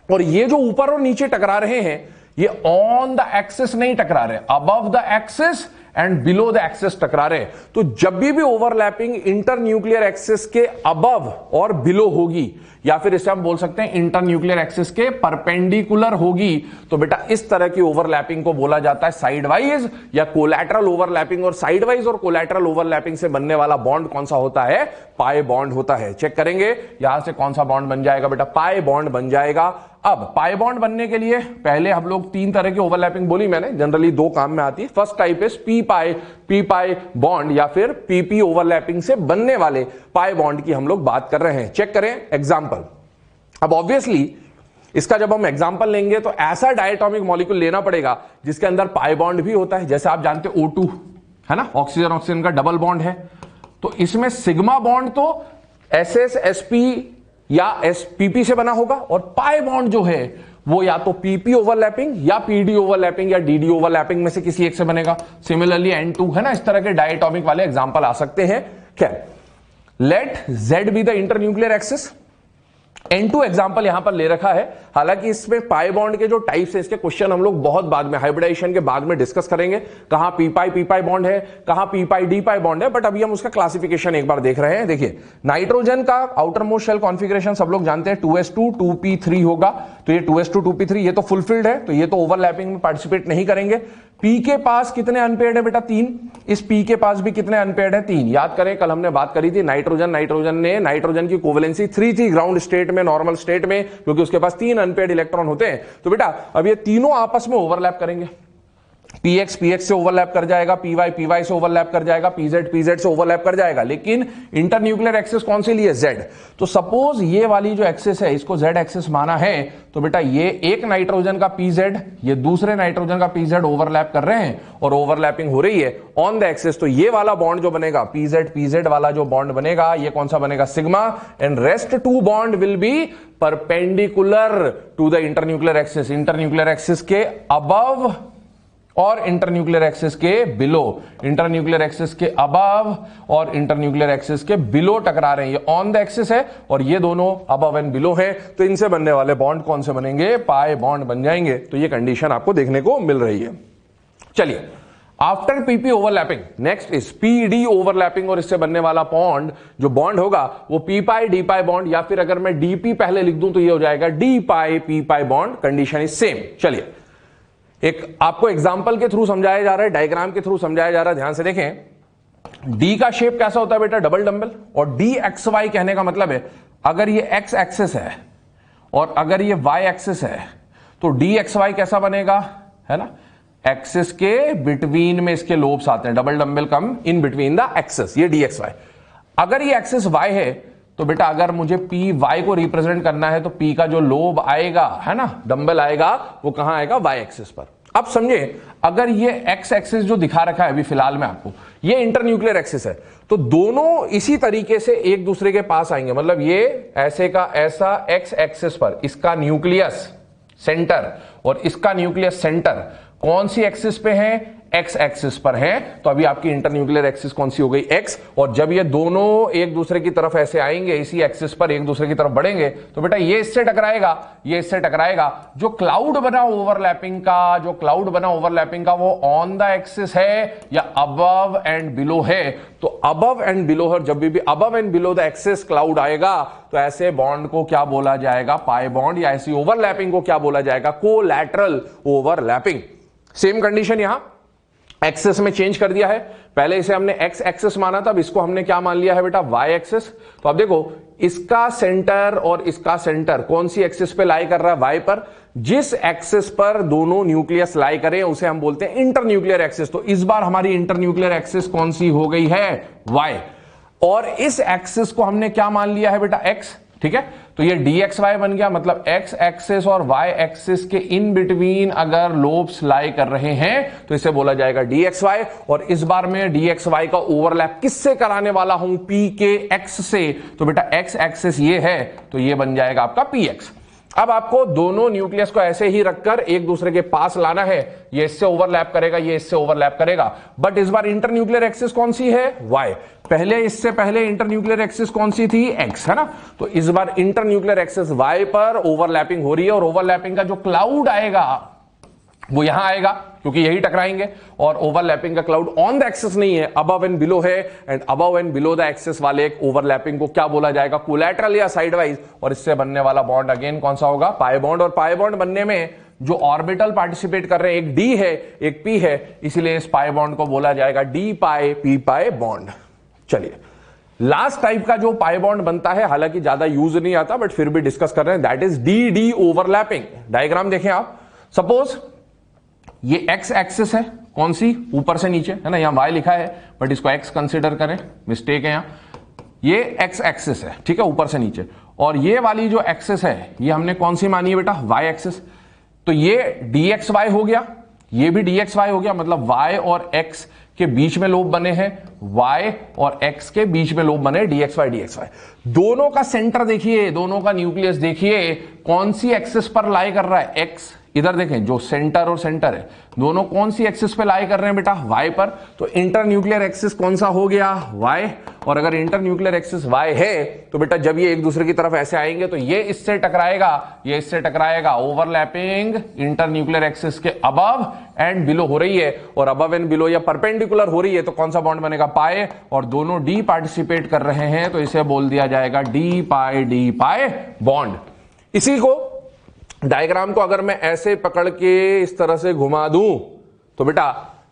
और ये जो ऊपर और नीचे टकरा रहे हैं ये ऑन द एक्सिस नहीं टकरा रहे, above the axis and below the axis टकरा रहे। तो जब भी ओवरलैपिंग इंटर न्यूक्लियर एक्सिस के अबव और बिलो होगी, या फिर इसे हम बोल सकते हैं इंटर न्यूक्लियर एक्सिस के परपेंडिकुलर होगी, तो बेटा इस तरह की ओवरलैपिंग को बोला जाता है साइड वाइज या कोलैटरल ओवरलैपिंग। और साइड वाइज और कोलैटरल ओवरलैपिंग से बनने वाला बॉन्ड कौन सा होता है? पाई बॉन्ड होता है। चेक करेंगे यहां से कौन सा बॉन्ड बन जाएगा बेटा? पाई बॉन्ड बन जाएगा। अब पाई बॉन्ड बनने के लिए पहले हम लोग 3 तरह की ओवरलैपिंग बोली मैंने, जनरली 2 काम में आती है। First type is P pi bond या फिर पीपी ओवरलैपिंग से बनने वाले पाई बॉन्ड की हम लोग बात कर रहे हैं। चेक करें एग्जांपल। अब ऑब्वियसली इसका जब हम एग्जांपल लेंगे तो ऐसा डायटोमिक मॉलिक्यूल लेना पड़ेगा जिसके अंदर पाई बॉन्ड भी होता है। जैसे आप जानते हो O2 है ना, ऑक्सीजन ऑक्सीजन का डबल बॉन्ड है, तो इसमें सिग्मा बॉन्ड तो SSSP या SPP से बना होगा, और पाई बॉन्ड जो है वो या तो PP ओवरलैपिंग या PD ओवरलैपिंग या DD ओवरलैपिंग में से किसी एक से बनेगा। सिमिलरली N2 है ना, इस तरह के डायटोमिक वाले एग्जांपल आ सकते हैं। खैर, let Z be the internuclear axis. N2 example यहां पर ले रखा है। हालांकि इसमें पाई बॉन्ड के जो टाइप्स है इसके क्वेश्चन हम लोग बहुत बाद में हाइब्रिडाइजेशन के बाद में डिस्कस करेंगे, कहां पी पाई बॉन्ड है, कहां डी पाई बॉन्ड है, बट अभी हम उसका क्लासिफिकेशन एक बार देख रहे हैं। देखिए नाइट्रोजन का आउटर मोस्ट शेल कॉन्फिगरेशन सब लोग जानते हैं 2s2 2p3 होगा, तो ये 2s2 2p3 ये तो फुलफिल्ड है, तो ये तो ओवरलैपिंग में पार्टिसिपेट नहीं करेंगे। पी के पास कितने अनपेयर्ड है बेटा? 3। इस पी के पास भी कितने अनपेयर्ड है? 3। याद करें कल हमने बात करी थी नाइट्रोजन की कोवेलेंसी 3 थी ग्राउंड स्टेट में, नॉर्मल स्टेट में, क्योंकि उसके पास 3 अनपेयर्ड इलेक्ट्रॉन होते हैं। तो बेटा अब ये तीनों आपस में ओवरलैप करेंगे। px से ओवरलैप कर जाएगा, py से ओवरलैप कर जाएगा, pz से ओवरलैप कर जाएगा, लेकिन इंटरन्यूक्लियर एक्सिस कौन सी लिए? z। तो सपोज ये वाली जो एक्सिस है इसको z एक्सिस माना है, तो बेटा ये एक नाइट्रोजन का pz, ये दूसरे नाइट्रोजन का pz ओवरलैप कर रहे हैं और ओवरलैपिंग हो रही है ऑन द एक्सिस। तो ये वाला बॉन्ड जो बनेगा pz वाला जो बॉन्ड बनेगा ये कौन सा बनेगा? Sigma, and rest 2 bond will be perpendicular to the internuclear axis, internuclear axis के अबव और इंटरन्यूक्लियर एक्सिस के बिलो, इंटरन्यूक्लियर एक्सिस के अबव और इंटरन्यूक्लियर एक्सिस के बिलो टकरा रहे हैं। ये ऑन द एक्सिस है और ये दोनों अबव एंड बिलो है, तो इनसे बनने वाले बॉन्ड कौन से बनेंगे? पाई बॉन्ड बन जाएंगे। तो ये कंडीशन आपको देखने को मिल रही है। चलिए, after PP overlapping next is PD overlapping, और इससे बनने वाला बॉन्ड जो बॉन्ड होगा वो पी पाई बॉन्ड, या फिर अगर मैं डीपी पहले लिख दूं तो ये हो जाएगा D pi bond. Condition is same. चलिए, एक आपको एग्जांपल के थ्रू समझाया जा रहा है, डायग्राम के थ्रू समझाया जा रहा है, ध्यान से देखें। डी का शेप कैसा होता है बेटा? Double dumbbell. और डी एक्स वाई कहने का मतलब है अगर ये एक्स एक्सिस है और अगर ये वाई एक्सिस है तो डी एक्स वाई कैसा बनेगा? है ना, एक्सिस के बिटवीन में इसके लोब्स आते हैं, double dumbbell come in between the axis, ये डी एक्स वाई। अगर ये एक्सिस वाई है तो बेटा अगर मुझे पी वाई को रिप्रेजेंट करना है तो पी का जो लोब आएगा, है ना, डंबल आएगा, वो कहां आएगा? वाई एक्सिस पर। अब समझे, अगर ये एक्स एक्सिस जो दिखा रखा है अभी फिलहाल में आपको, ये इंटरन्यूक्लियर एक्सिस है, तो दोनों इसी तरीके से एक दूसरे के पास आएंगे। मतलब ये ऐसे का ऐसा एक्स एक्सिस पर, इसका न्यूक्लियस सेंटर और इसका न्यूक्लियस सेंटर कौन सी एक्सिस पे है? एक्स एक्सिस पर है। तो अभी आपकी इंटरन्यूक्लियर एक्सिस कौन सी हो गई? एक्स। और जब ये दोनों एक दूसरे की तरफ ऐसे आएंगे, इसी एक्सिस पर एक दूसरे की तरफ बढ़ेंगे, तो बेटा ये इससे टकराएगा, ये इससे टकराएगा। जो क्लाउड बना ओवरलैपिंग का, वो ऑन द एक्सिस है या अबव एंड बिलो है? तो अबव एंड बिलो है। जब भी above and below the axis cloud आएगा तो ऐसे बॉन्ड को क्या बोला जाएगा? Pi bond. या ऐसी ओवरलैपिंग को क्या बोला जाएगा? Collateral overlapping. सेम कंडीशन यहां एक्सिस में चेंज कर दिया है। पहले इसे हमने एक्स एक्सिस माना था, अब इसको हमने क्या मान लिया है बेटा? Y axis. तो अब देखो, इसका सेंटर और इसका सेंटर कौन सी एक्सिस पे लाई कर रहा है? वाई पर। जिस एक्सिस पर दोनों न्यूक्लियस लाई करें उसे हम बोलते हैं इंटरन्यूक्लियर एक्सिस। तो इस बार हमारी इंटरन्यूक्लियर एक्सिस कौन सी हो गई है? वाई। और इस एक्सिस को हमने क्या मान लिया है बेटा? एक्स। ठीक है, तो ये dxy बन गया। मतलब x एक्सिस और y एक्सिस के इन बिटवीन अगर लोब्स लाई कर रहे हैं तो इसे बोला जाएगा dxy। और इस बार में dxy का ओवरलैप किससे कराने वाला हूं? p के x से। तो बेटा x एक्सिस ये है, तो ये बन जाएगा आपका px। अब आपको दोनों न्यूक्लियस को ऐसे ही रखकर एक दूसरे के पास लाना है। ये इससे ओवरलैप करेगा, ये इससे ओवरलैप करेगा, बट इस बार इंटरन्यूक्लियर एक्सिस कौन सी है? y। पहले इससे पहले इंटरन्यूक्लियर एक्सिस कौन सी थी, एक्स, है ना। तो इस बार इंटरन्यूक्लियर एक्सिस वाई पर ओवरलैपिंग हो रही है और ओवरलैपिंग का जो क्लाउड आएगा वो यहां आएगा क्योंकि यही टकराएंगे, और ओवरलैपिंग का क्लाउड ऑन द एक्सिस नहीं है, अबव एंड बिलो है, and above and below the axis वाले एक ओवरलैपिंग को क्या बोला जाएगा, कोलैटरल या साइडवाइज, और इससे बनने वाला बॉन्ड अगेन कौन सा होगा, पाई बॉन्ड। और पाई बॉन्ड बनने में जो ऑर्बिटल पार्टिसिपेट कर रहे हैं, एक डी है एक पी है, इसीलिए इस पाई बॉन्ड को बोला जाएगा डी पाई पी पाई बॉन्ड। चलिए लास्ट टाइप का जो पाई बॉन्ड बनता है, हालांकि ज्यादा यूज नहीं आता बट फिर भी डिस्कस कर रहे हैं, that is D D overlapping. Diagram देखें आप, सपोज ये एक्स एक्सिस है, कौन सी, ऊपर से नीचे, है ना, यहां वाई लिखा है बट इसको एक्स कंसीडर करें, मिस्टेक है यहां, ये एक्स एक्सिस है, ठीक है, ऊपर से नीचे, और ये वाली जो एक्सिस है ये हमने कौन सी मानी है बेटा, वाई एक्सिस। तो ये डी एक्स वाई हो गया, ये भी डी एक्स वाई हो गया, मतलब वाई और एक्स के बीच में लोब बने हैं, y और x के बीच में लोब बने dxy। दोनों का सेंटर देखिए, दोनों का न्यूक्लियस देखिए, कौन सी एक्सिस पर लाई कर रहा है, x। इधर देखें जो सेंटर और सेंटर है दोनों कौन सी एक्सिस पे लाई कर रहे हैं बेटा, y पर। तो इंटर न्यूक्लियर एक्सिस कौन सा हो गया, y। और अगर इंटर न्यूक्लियर एक्सिस y है तो बेटा जब ये एक दूसरे की तरफ ऐसे आएंगे तो ये इससे टकराएगा, ये इससे टकराएगा, ओवरलैपिंग इंटर न्यूक्लियर एक्सिस के अबव एंड बिलो हो रही है, और अबव एंड बिलो या परपेंडिकुलर हो रही है तो कौन सा बॉन्ड बनेगा, पाई, और दोनों डी पार्टिसिपेट कर रहे हैं तो इसे बोल दिया जाएगा डी पाई बॉन्ड। इसी को डायग्राम को अगर मैं ऐसे पकड़ के इस तरह से घुमा दूं तो बेटा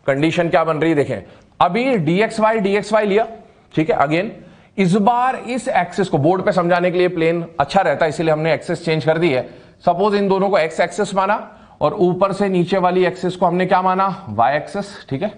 कंडीशन क्या बन रही है, देखें, अभी dxy लिया, ठीक है, अगेन इस बार इस एक्सिस को बोर्ड पे समझाने के लिए प्लेन अच्छा रहता है इसीलिए हमने एक्सिस चेंज कर दी है। सपोज इन दोनों को एक्स एक्सिस माना और ऊपर से नीचे वाली एक्सिस को हमने क्या माना, वाई एक्सिस, ठीक है।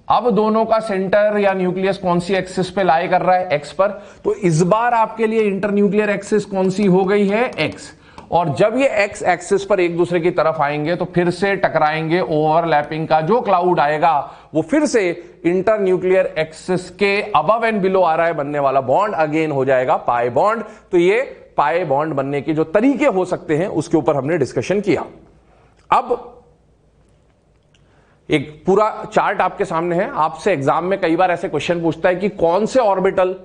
अब दोनों का सेंटर या न्यूक्लियस कौन सी एक्सिस पे लाई कर रहा है, एक्स पर, तो इस बार आपके लिए इंटरन्यूक्लियर एक्सिस कौन सी हो गई है, एक्स। और जब ये एक्स एक्सिस पर एक दूसरे की तरफ आएंगे तो फिर से टकराएंगे, ओवरलैपिंग का जो क्लाउड आएगा वो फिर से इंटरन्यूक्लियर एक्सिस के अबव एंड बिलो आ रहा है, बनने वाला बॉन्ड अगेन हो जाएगा पाई बॉन्ड। तो ये पाई बॉन्ड बनने के जो तरीके हो सकते हैं उसके ऊपर हमने डिस्कशन किया। अब एक पूरा चार्ट आपके सामने है, आपसे एग्जाम में कई बार ऐसे क्वेश्चन पूछता है कि कौन से ऑर्बिटल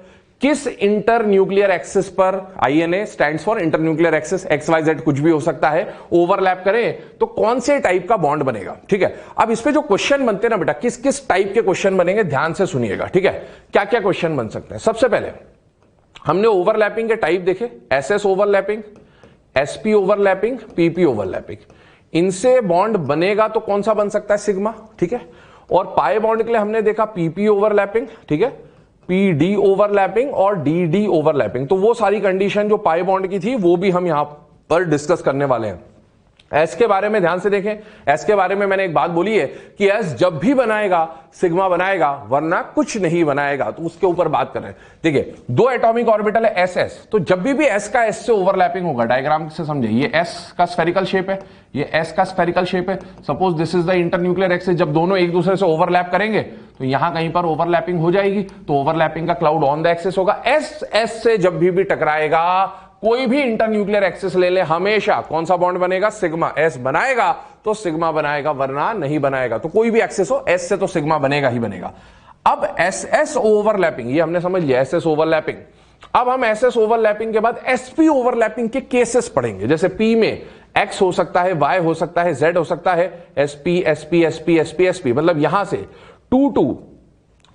किस इंटर न्यूक्लियर एक्सिस पर, INA stands for inter nuclear axis, XYZ कुछ भी हो सकता है, ओवरलैप करें तो कौन से टाइप का बॉन्ड बनेगा, ठीक है। अब इस पे जो क्वेश्चन बनते हैं ना बेटा, किस किस टाइप के क्वेश्चन बनेंगे ध्यान से सुनिएगा, ठीक है। क्या क्या क्वेश्चन बन सकते हैं, सबसे पहले हमने ओवरलैपिंग के टाइप देखे, SS overlapping, SP overlapping, PP overlapping. इनसे बॉन्ड बनेगा तो कौन सा बन सकता है, सिग्मा, ठीक है। और पाई बॉन्ड के लिए हमने देखा PP ओवरलैपिंग, ठीक है, PD ओवरलैपिंग और DD ओवरलैपिंग। तो वो सारी कंडीशन जो पाई बॉन्ड की थी वो भी हम यहां पर डिस्कस करने वाले हैं। एस के बारे में ध्यान से देखें, एस के बारे में मैंने एक बात बोली है कि एस जब भी बनाएगा सिग्मा बनाएगा, वरना कुछ नहीं बनाएगा, तो उसके ऊपर बात कर रहे हैं। देखिए दो एटॉमिक ऑर्बिटल है एस एस, तो जब भी एस का एस से ओवरलैपिंग होगा, डायग्राम से समझे, ये एस का स्फेरिकल शेप है, ये एस का स्फेरिकल शेप है, suppose this is the internuclear axis, जब दोनों एक दूसरे से ओवरलैप करेंगे तो यहां कहीं पर ओवरलैपिंग हो जाएगी, तो ओवरलैपिंग का क्लाउड ऑन द एक्सिस होगा। एस एस से जब भी टकराएगा, कोई भी इंटरन्यूक्लियर एक्सिस ले ले, हमेशा कौन सा बॉन्ड बनेगा, सिग्मा। एस बनाएगा तो सिग्मा बनाएगा, वरना नहीं बनाएगा। तो कोई भी एक्सिस हो एस से तो सिग्मा बनेगा ही बनेगा। अब एस एस ओवरलैपिंग, ये हमने समझ लिया, एस एस ओवरलैपिंग। अब हम एस एस ओवरलैपिंग के बाद एसपी ओवरलैपिंग के केसेस पढ़ेंगे। जैसे पी में एक्स हो सकता है, वाई हो सकता है, जेड हो सकता है, SP SP SP SP SP, मतलब यहां से 2 to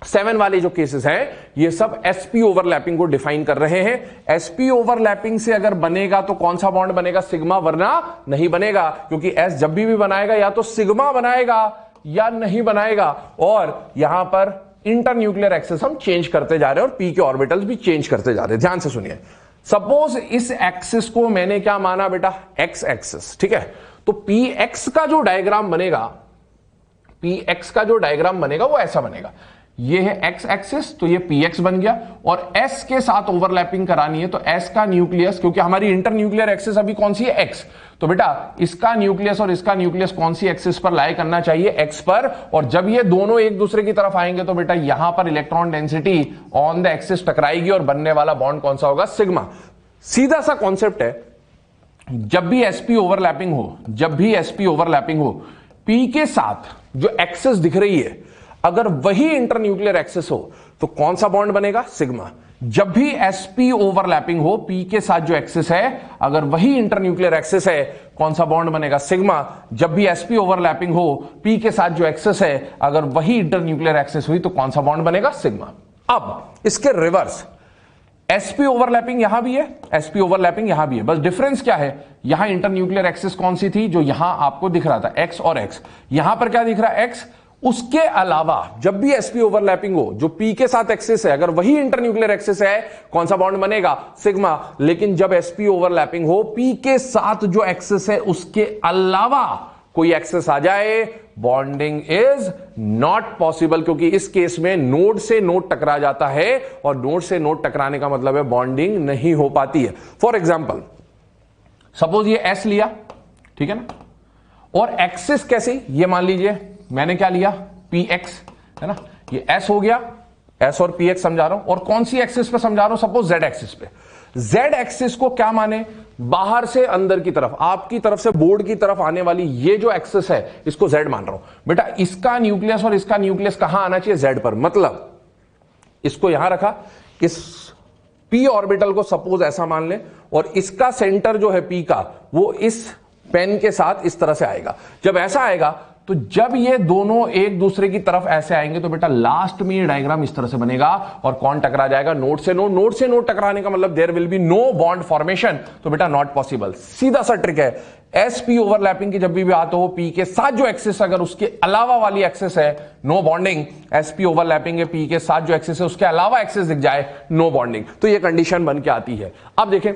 7 वाले जो केसेस हैं ये सब एसपी ओवरलैपिंग को डिफाइन कर रहे हैं। एसपी ओवरलैपिंग से अगर बनेगा तो कौन सा बॉन्ड बनेगा, सिग्मा, वरना नहीं बनेगा, क्योंकि एस जब भी बनाएगा या तो सिग्मा बनाएगा या नहीं बनाएगा। और यहां पर इंटरन्यूक्लियर एक्सिस हम चेंज करते जा रहे हैं और पी के ऑर्बिटल्स भी चेंज करते जा रहे हैं। ध्यान से सुनिए, सपोज इस एक्सिस को मैंने क्या माना बेटा, एक्स एक्सिस, ठीक है। तो पी एक्स का जो डायग्राम बनेगा, पी एक्स का जो डायग्राम बनेगा वो ऐसा बनेगा, ये है एक्स एक्सिस, तो ये पी एक्स बन गया, और एस के साथ ओवरलैपिंग करानी है तो एस का न्यूक्लियस, क्योंकि हमारी इंटरन्यूक्लियर एक्सिस अभी कौन सी है, एक्स, तो बेटा इसका न्यूक्लियस और इसका न्यूक्लियस कौन सी एक्सिस पर लाई करना चाहिए, एक्स पर। और जब ये दोनों एक दूसरे की तरफ आएंगे तो बेटा यहां पर electron density on the axis टकराएगी और बनने वाला बॉन्ड कौन सा होगा, सिग्मा। सीधा सा कॉन्सेप्ट है, जब भी एसपी ओवरलैपिंग हो, जब भी एसपी ओवरलैपिंग हो, पी के साथ जो एक्सिस दिख रही है अगर वही इंटरन्यूक्लियर एक्सिस हो तो कौन सा बॉन्ड बनेगा? सिग्मा। जब भी sp ओवरलैपिंग हो p के साथ जो एक्सिस है, अगर वही इंटरन्यूक्लियर एक्सिस है, कौन सा बॉन्ड बनेगा? सिग्मा। जब भी sp ओवरलैपिंग हो p के साथ जो एक्सिस है, अगर वही इंटरन्यूक्लियर एक्सिस हुई तो कौन सा बॉन्ड बनेगा? सिग्मा। अब इसके रिवर्स, sp ओवरलैपिंग यहां भी है, sp ओवरलैपिंग यहां भी है, बस डिफरेंस क्या है? यहां इंटरन्यूक्लियर एक्सिस कौन सी थी? जो यहां आपको दिख रहा था, x और x। यहां पर क्या दिख रहा है? x। उसके अलावा जब भी sp ओवरलैपिंग हो, जो p के साथ एक्सिस है, अगर वही इंटरन्यूक्लियर एक्सिस है, कौन सा बॉन्ड बनेगा? सिग्मा। लेकिन जब sp ओवरलैपिंग हो, p के साथ जो एक्सिस है उसके अलावा कोई एक्सेस आ जाए, बॉन्डिंग इज नॉट पॉसिबल, क्योंकि इस केस में नोड से नोड टकरा जाता है और नोड से नोड टकराने का मतलब है बॉन्डिंग नहीं हो पाती है। फॉर एग्जाम्पल, सपोज ये S लिया, ठीक है ना, और एक्सिस कैसी, ये मान लीजिए मैंने क्या लिया? px, है ना, ये S हो गया, S और px समझा रहा हूं, और कौन सी एक्सिस पे समझा रहा हूं? सपोज z एक्सिस पे। z एक्सिस को क्या माने? बाहर से अंदर की तरफ, आपकी तरफ से बोर्ड की तरफ आने वाली ये जो एक्सिस है, इसको z मान रहा हूं। बेटा इसका न्यूक्लियस और इसका न्यूक्लियस कहां आना चाहिए? z पर। मतलब इसको यहां रखा, इस p ऑर्बिटल को सपोज ऐसा मान ले, और इसका सेंटर जो है p का, वो इस पेन के साथ इस तरह से आएगा। जब ऐसा आएगा तो जब ये दोनों एक दूसरे की तरफ ऐसे आएंगे तो बेटा लास्ट में ये डायग्राम इस तरह से बनेगा, और कौन टकरा जाएगा? नोड से नोड। नोड से नोड टकराने का मतलब there will be no bond formation, तो बेटा नॉट पॉसिबल। सीधा सा ट्रिक है, sp ओवरलैपिंग की जब भी बात हो, p के साथ जो एक्सिस, अगर उसके अलावा वाली एक्सिस है, नो बॉन्डिंग। sp ओवरलैपिंग है, p के साथ जो एक्सिस है उसके अलावा एक्सिस दिख जाए, नो बॉन्डिंग। तो ये कंडीशन बन के आती है। अब देखें,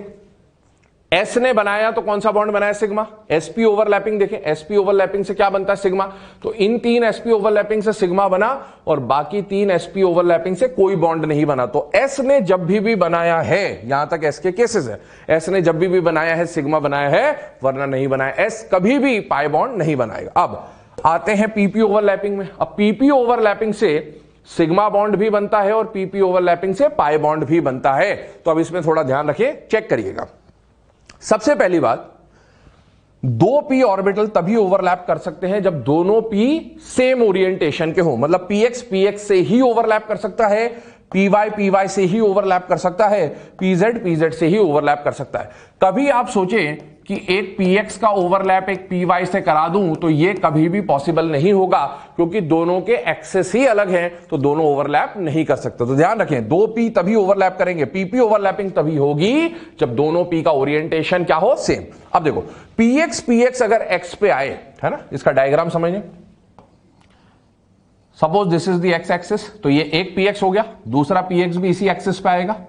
S ने बनाया तो कौन सा बॉन्ड बनाया? सिग्मा। sp ओवरलैपिंग देखें, sp ओवरलैपिंग से क्या बनता है? सिग्मा। तो इन 3 sp ओवरलैपिंग से सिग्मा बना, और बाकी 3 sp ओवरलैपिंग से कोई बॉन्ड नहीं बना। तो S ने जब भी बनाया है, यहां तक S के केसेस है, S ने जब भी बनाया है सिग्मा बनाया है, वरना नहीं बनाया। S कभी भी पाई बॉन्ड नहीं बनाएगा। अब आते हैं pp ओवरलैपिंग में। अब pp ओवरलैपिंग से सिग्मा बॉन्ड भी बनता है और pp ओवरलैपिंग से पाई बॉन्ड भी बनता है। तो अब इसमें थोड़ा ध्यान रखिए, चेक करिएगा। सबसे पहली बात, दो p ऑर्बिटल तभी ओवरलैप कर सकते हैं जब दोनों p सेम ओरिएंटेशन के हो। मतलब px px से ही ओवरलैप कर सकता है, py py से ही ओवरलैप कर सकता है, pz pz से ही ओवरलैप कर सकता है। कभी आप सोचें कि एक px का ओवरलैप एक py से करा दूं तो ये कभी भी पॉसिबल नहीं होगा, क्योंकि दोनों के एक्सेस ही अलग हैं, तो दोनों ओवरलैप नहीं कर सकते। तो ध्यान रखें, दो p तभी ओवरलैप करेंगे, pp ओवरलैपिंग तभी होगी जब दोनों p का ओरिएंटेशन क्या हो? सेम। अब देखो, px अगर x पे आए, है ना, इसका डायग्राम समझिए। Suppose this is the X axis, तो ये एक px हो गया, दूसरा px भी इसी एक्सिस पे आएगा,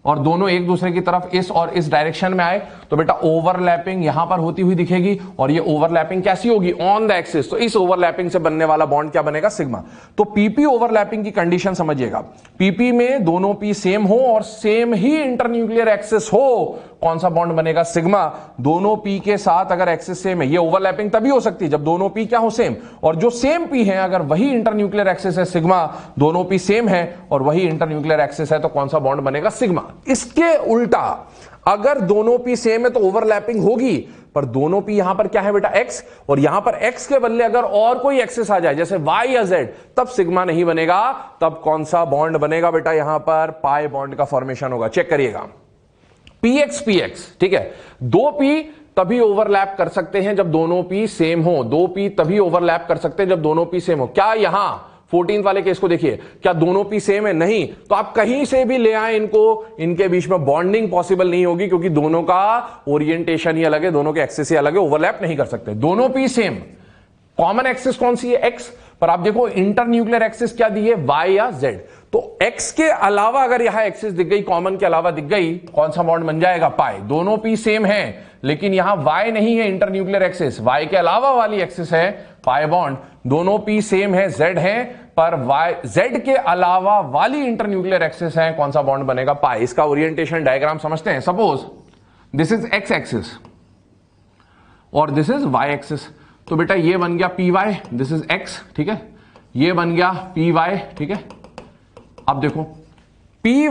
और दोनों एक दूसरे की तरफ इस और इस डायरेक्शन में आए, तो बेटा ओवरलैपिंग यहां पर होती हुई दिखेगी, और ये ओवरलैपिंग कैसी होगी? On the axis. तो इस ओवरलैपिंग से बनने वाला बॉन्ड क्या बनेगा? सिग्मा। तो पीपी ओवरलैपिंग की कंडीशन समझिएगा, पीपी में दोनों पी सेम हो और सेम ही इंटरन्यूक्लियर एक्सिस हो, कौन सा बॉन्ड बनेगा? सिग्मा। दोनों पी के साथ अगर एक्सिस सेम है, ये ओवरलैपिंग तभी हो सकती है जब दोनों पी क्या हो? सेम। और जो सेम पी है, अगर वही इंटरन्यूक्लियर एक्सिस है सिग्मा, दोनों पी सेम है और वही इंटरन्यूक्लियर एक्सिस है, तो कौन सा बॉन्ड बनेगा? सिग्मा। इसके उल्टा, अगर दोनों पी सेम है तो ओवरलैपिंग होगी, पर दोनों पी यहां पर क्या है बेटा? एक्स, और यहां पर एक्स के बदले अगर और कोई एक्सिस आ जाए जैसे वाई या जेड, तब सिग्मा नहीं बनेगा। तब कौन सा बॉन्ड बनेगा बेटा? यहां पर पाई बॉन्ड का फॉर्मेशन होगा। चेक करिएगा, px px, ठीक है। दो p तभी ओवरलैप कर सकते हैं जब दोनों p सेम हो, दो p तभी ओवरलैप कर सकते हैं जब दोनों p सेम हो। क्या यहां 14 वाले केस को देखिए, क्या दोनों पी सेम है? नहीं। तो आप कहीं से भी ले आए इनको, इनके बीच में बॉन्डिंग पॉसिबल नहीं होगी, क्योंकि दोनों का ओरिएंटेशन ही अलग है, दोनों के एक्सिस ही अलग है, ओवरलैप नहीं कर सकते। दोनों पी सेम, कॉमन एक्सिस कौन सी है? एक्स। पर आप देखो इंटरन्यूक्लियर एक्सिस क्या दी है? वाई या जेड। तो एक्स के अलावा अगर यहां एक्सिस दिख गई, कॉमन के अलावा दिख गई, कौन सा बॉन्ड बन जाएगा? पाई। दोनों पी सेम है, लेकिन यहां वाई नहीं है इंटरन्यूक्लियर एक्सिस, वाई के अलावा वाली एक्सिस है पाई बॉन्ड। दोनों पी सेम है, जेड है, पर वाई जेड के अलावा वाली इंटरन्यूक्लियर एक्सिस है, कौन सा बॉन्ड बनेगा? पाई। इसका ओरिएंटेशन डायग्राम समझते हैं। Suppose this is X axis और दिस इज वाई एक्सिस, तो बेटा ये बन गया P Y, this is X, ठीक है, ये बन गया पी वाई, ठीक है। अब देखो पी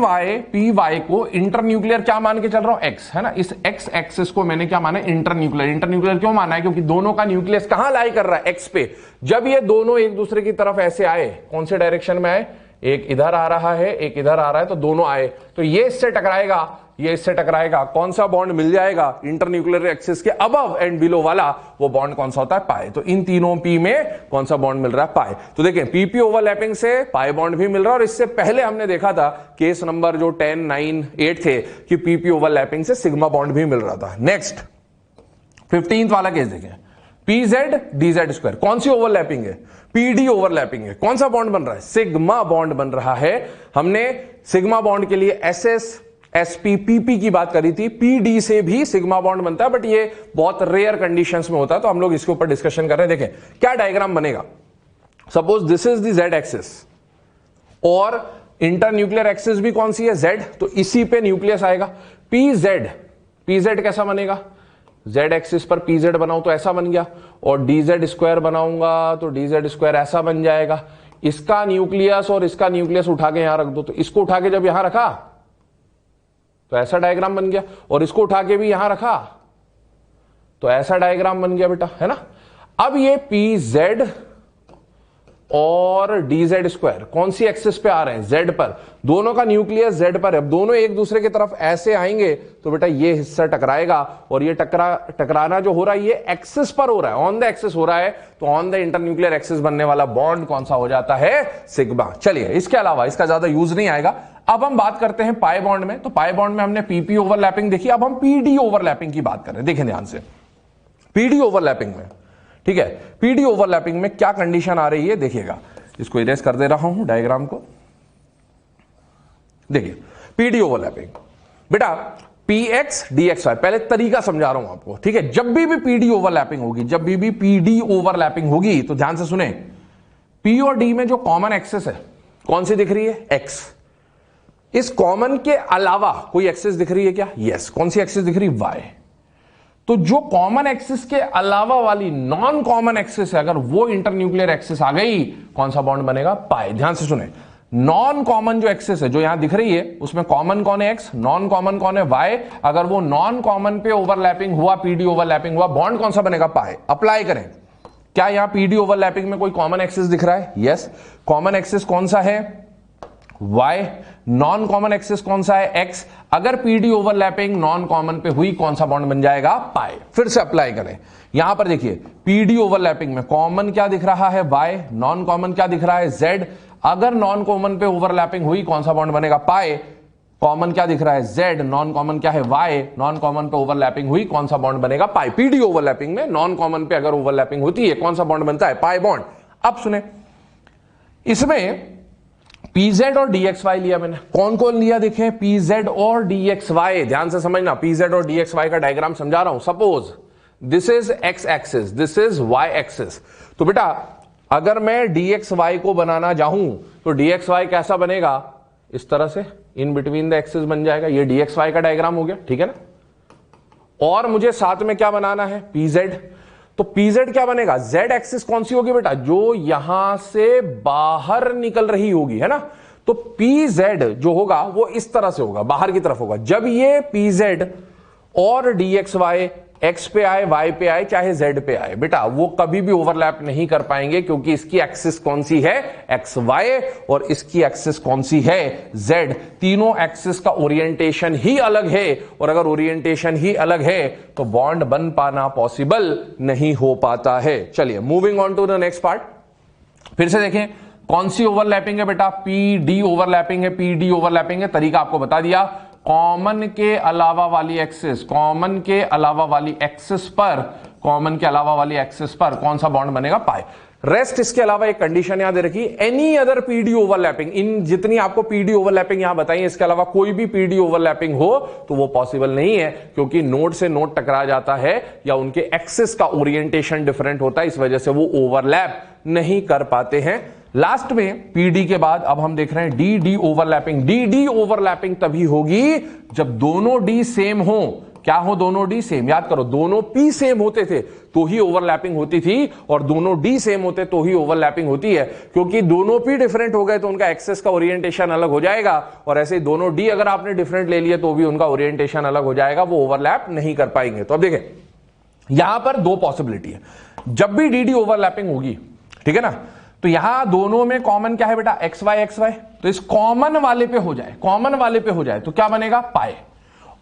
वाई को इंटरन्यूक्लियर क्या मान के चल रहा हूं? एक्स, है ना। इस एक्स एक्सिस को मैंने क्या माना? इंटरन्यूक्लियर। इंटरन्यूक्लियर क्यों माना है? क्योंकि दोनों का न्यूक्लियस कहां लाई कर रहा है? एक्स पे। जब ये दोनों एक दूसरे की तरफ ऐसे आए, कौन से डायरेक्शन में आए? एक इधर आ रहा है, एक इधर आ रहा है, तो दोनों आए तो ये इससे टकराएगा, ये इससे टकराएगा, कौन सा बॉन्ड मिल जाएगा इंटरन्यूक्लियर एक्सिस के अबव एंड बिलो वाला, वो बॉन्ड कौन सा होता है, पाई। तो इन तीनों पी में कौन सा बॉन्ड मिल रहा है, पाई। तो देखें पीपी ओवरलैपिंग से पाई बॉन्ड भी मिल रहा है, और इससे पहले हमने देखा था केस नंबर जो 10, 9, 8 थे कि पीपी ओवरलैपिंग से सिग्मा बॉन्ड भी मिल रहा था। नेक्स्ट 15th वाला केस देखें, पीजेड डीजेड स्क्वायर, कौन सी ओवरलैपिंग है, पीडी ओवरलैपिंग है, कौन सा बॉन्ड बन रहा है, सिग्मा बॉन्ड बन रहा है। हमने सिग्मा बॉन्ड के लिए एसएस एसपी पीपी की बात करी थी, पीडी से भी सिग्मा बॉन्ड बनता है, बट ये बहुत रेयर कंडीशंस में होता है, तो हम लोग इसके ऊपर डिस्कशन कर रहे हैं। देखें क्या डायग्राम बनेगा, suppose this is the Z axis और इंटरन्यूक्लियर एक्सिस भी कौन सी है, जेड, तो इसी पे न्यूक्लियस आएगा। पीजेड, पीजेड कैसा बनेगा, जेड एक्सिस पर पीजेड बनाऊं तो ऐसा बन गया, और डीजेड स्क्वायर बनाऊंगा तो डीजेड स्क्वायर ऐसा बन जाएगा। इसका न्यूक्लियस और इसका न्यूक्लियस उठा के यहां रख दो, तो इसको उठा के जब यहां रखा तो ऐसा डायग्राम बन गया, और इसको उठा के भी यहां रखा तो ऐसा डायग्राम बन गया बेटा, है ना। अब ये पी जेड और डीजेड स्क्वायर कौन सी एक्सिस पे आ रहे हैं, जेड पर, दोनों का न्यूक्लियस जेड पर है। अब दोनों एक दूसरे की तरफ ऐसे आएंगे तो बेटा ये हिस्सा टकराएगा, और ये टकराना जो हो रहा है ये एक्सिस पर हो रहा है, ऑन द एक्सिस हो रहा है, तो ऑन द इंटरन्यूक्लियर एक्सिस बनने वाला बॉन्ड कौन सा हो जाता है, सिग्मा। चलिए इसके अलावा इसका ज्यादा यूज नहीं आएगा। अब हम बात करते हैं पाई बॉन्ड में, तो पाई बॉन्ड में हमने पीपी ओवरलैपिंग देखी, अब हम पीडी ओवरलैपिंग की बात करें। देखें ध्यान से, पीडी ओवरलैपिंग में, ठीक है, पीडी ओवरलैपिंग में क्या कंडीशन आ रही है देखिएगा, इसको इरेज कर दे रहा हूं डायग्राम को। देखिए पीडी ओवरलैपिंग बेटा P X D X Y, पहले तरीका समझा रहा हूं आपको, ठीक है। जब भी पीडी ओवरलैपिंग होगी, जब भी पीडी ओवरलैपिंग होगी तो ध्यान से सुने, पी और डी में जो कॉमन एक्सिस है कौन सी दिख रही है, एक्स। इस कॉमन के अलावा कोई एक्सिस दिख रही है क्या, यस। कौन सी एक्सिस दिख रही है, वाई। तो जो कॉमन एक्सिस के अलावा वाली नॉन कॉमन एक्सिस है, अगर वो इंटरन्यूक्लियर एक्सिस आ गई, कौन सा बॉन्ड बनेगा, पाई। ध्यान से सुने, नॉन कॉमन जो एक्सिस है जो यहां दिख रही है उसमें कॉमन कौन है, एक्स, नॉन कॉमन कौन है, वाई। अगर वो नॉन कॉमन पे ओवरलैपिंग हुआ, पीडी ओवरलैपिंग हुआ, बॉन्ड कौन सा बनेगा, पाई। अप्लाई करें, क्या यहां पीडी ओवरलैपिंग में कोई कॉमन एक्सिस दिख रहा है, यस। कॉमन एक्सिस कौन सा है, वाई। नॉन कॉमन एक्सिस कौन सा है, एक्स। अगर पीडी ओवरलैपिंग नॉन कॉमन पे हुई, कौन सा बॉन्ड बन जाएगा, पाई। फिर से अप्लाई करें, यहां पर देखिए पीडी ओवरलैपिंग में कॉमन क्या दिख रहा है, वाई। नॉन कॉमन क्या दिख रहा है, जेड। अगर नॉन कॉमन पे ओवरलैपिंग हुई, कौन सा बॉन्ड बनेगा, पाई। कॉमन क्या दिख रहा है, जेड। नॉन कॉमन क्या है, वाई। नॉन कॉमन पे ओवरलैपिंग हुई, कौन सा बॉन्ड बनेगा, पाई। पीडी ओवरलैपिंग में नॉन कॉमन पे अगर ओवरलैपिंग होती है, कौन सा बॉन्ड बनता है, पाई बॉन्ड। अब सुने, इसमें पीजेड और डीएक्सवाई लिया मैंने, कौन कौन लिया देखें, पीजेड और डीएक्सवाई। ध्यान से समझना, पीजेड और डीएक्सवाई का डायग्राम समझा रहा हूं। Suppose this is X axis, this is Y axis. तो बेटा अगर मैं डीएक्सवाई को बनाना चाहूं तो डीएक्सवाई कैसा बनेगा, इस तरह से इन बिटवीन द एक्सिस बन जाएगा। ये डीएक्सवाई का डायग्राम हो गया, ठीक है ना। और मुझे साथ में क्या बनाना है, पीजेड। तो पीजेड क्या बनेगा, जेड एक्सिस कौन सी होगी बेटा, जो यहां से बाहर निकल रही होगी, है ना। तो पीजेड जो होगा वो इस तरह से होगा, बाहर की तरफ होगा। जब ये पीजेड और डीएक्सवाई एक्स पे आए, वाई पे आए, चाहे जेड पे आए, बेटा वो कभी भी ओवरलैप नहीं कर पाएंगे, क्योंकि इसकी एक्सिस कौन सी है, एक्स वाई, और इसकी एक्सिस कौन सी है, जेड। तीनों एक्सिस का ओरिएंटेशन ही अलग है, और अगर ओरिएंटेशन ही अलग है तो बॉन्ड बन पाना पॉसिबल नहीं हो पाता है। चलिए moving on to the next part. फिर से देखें कौन सी ओवरलैपिंग है बेटा, पी डी ओवरलैपिंग है, पी डी ओवरलैपिंग है। तरीका आपको बता दिया, कॉमन के अलावा वाली एक्सिस, कॉमन के अलावा वाली एक्सिस पर, कॉमन के अलावा वाली एक्सिस पर कौन सा बॉन्ड बनेगा, पाई। रेस्ट इसके अलावा एक कंडीशन याद रखी, एनी अदर पीडी ओवरलैपिंग, इन जितनी आपको पीडी ओवरलैपिंग यहां बताई, इसके अलावा कोई भी पीडी ओवरलैपिंग हो तो वो पॉसिबल नहीं है, क्योंकि नोड से नोड टकरा जाता है या उनके एक्सिस का ओरिएंटेशन डिफरेंट होता है, इस वजह से वो ओवरलैप नहीं कर पाते हैं। लास्ट में पीडी के बाद अब हम देख रहे हैं D D overlapping. D D overlapping तभी होगी जब दोनों डी सेम हो। क्या हो, दोनों डी सेम। याद करो, दोनों पी सेम होते थे तो ही ओवरलैपिंग होती थी, और दोनों डी सेम होते तो ही ओवरलैपिंग होती है, क्योंकि दोनों पी डिफरेंट हो गए तो उनका एक्सेस का ओरिएंटेशन अलग हो जाएगा, और ऐसे ही दोनों डी अगर आपने डिफरेंट ले लिए तो भी उनका ओरिएंटेशन अलग हो जाएगा, वो ओवरलैप नहीं कर पाएंगे। तो अब देखें यहां पर दो पॉसिबिलिटी है, जब भी डी डी ओवरलैपिंग होगी, ठीक है ना, तो तो यहां दोनों में कॉमन क्या है बेटा, एक्स वाई एक्स वाई। तो इस कॉमन वाले पे हो जाए, कॉमन वाले पे हो जाए तो क्या बनेगा, पाई।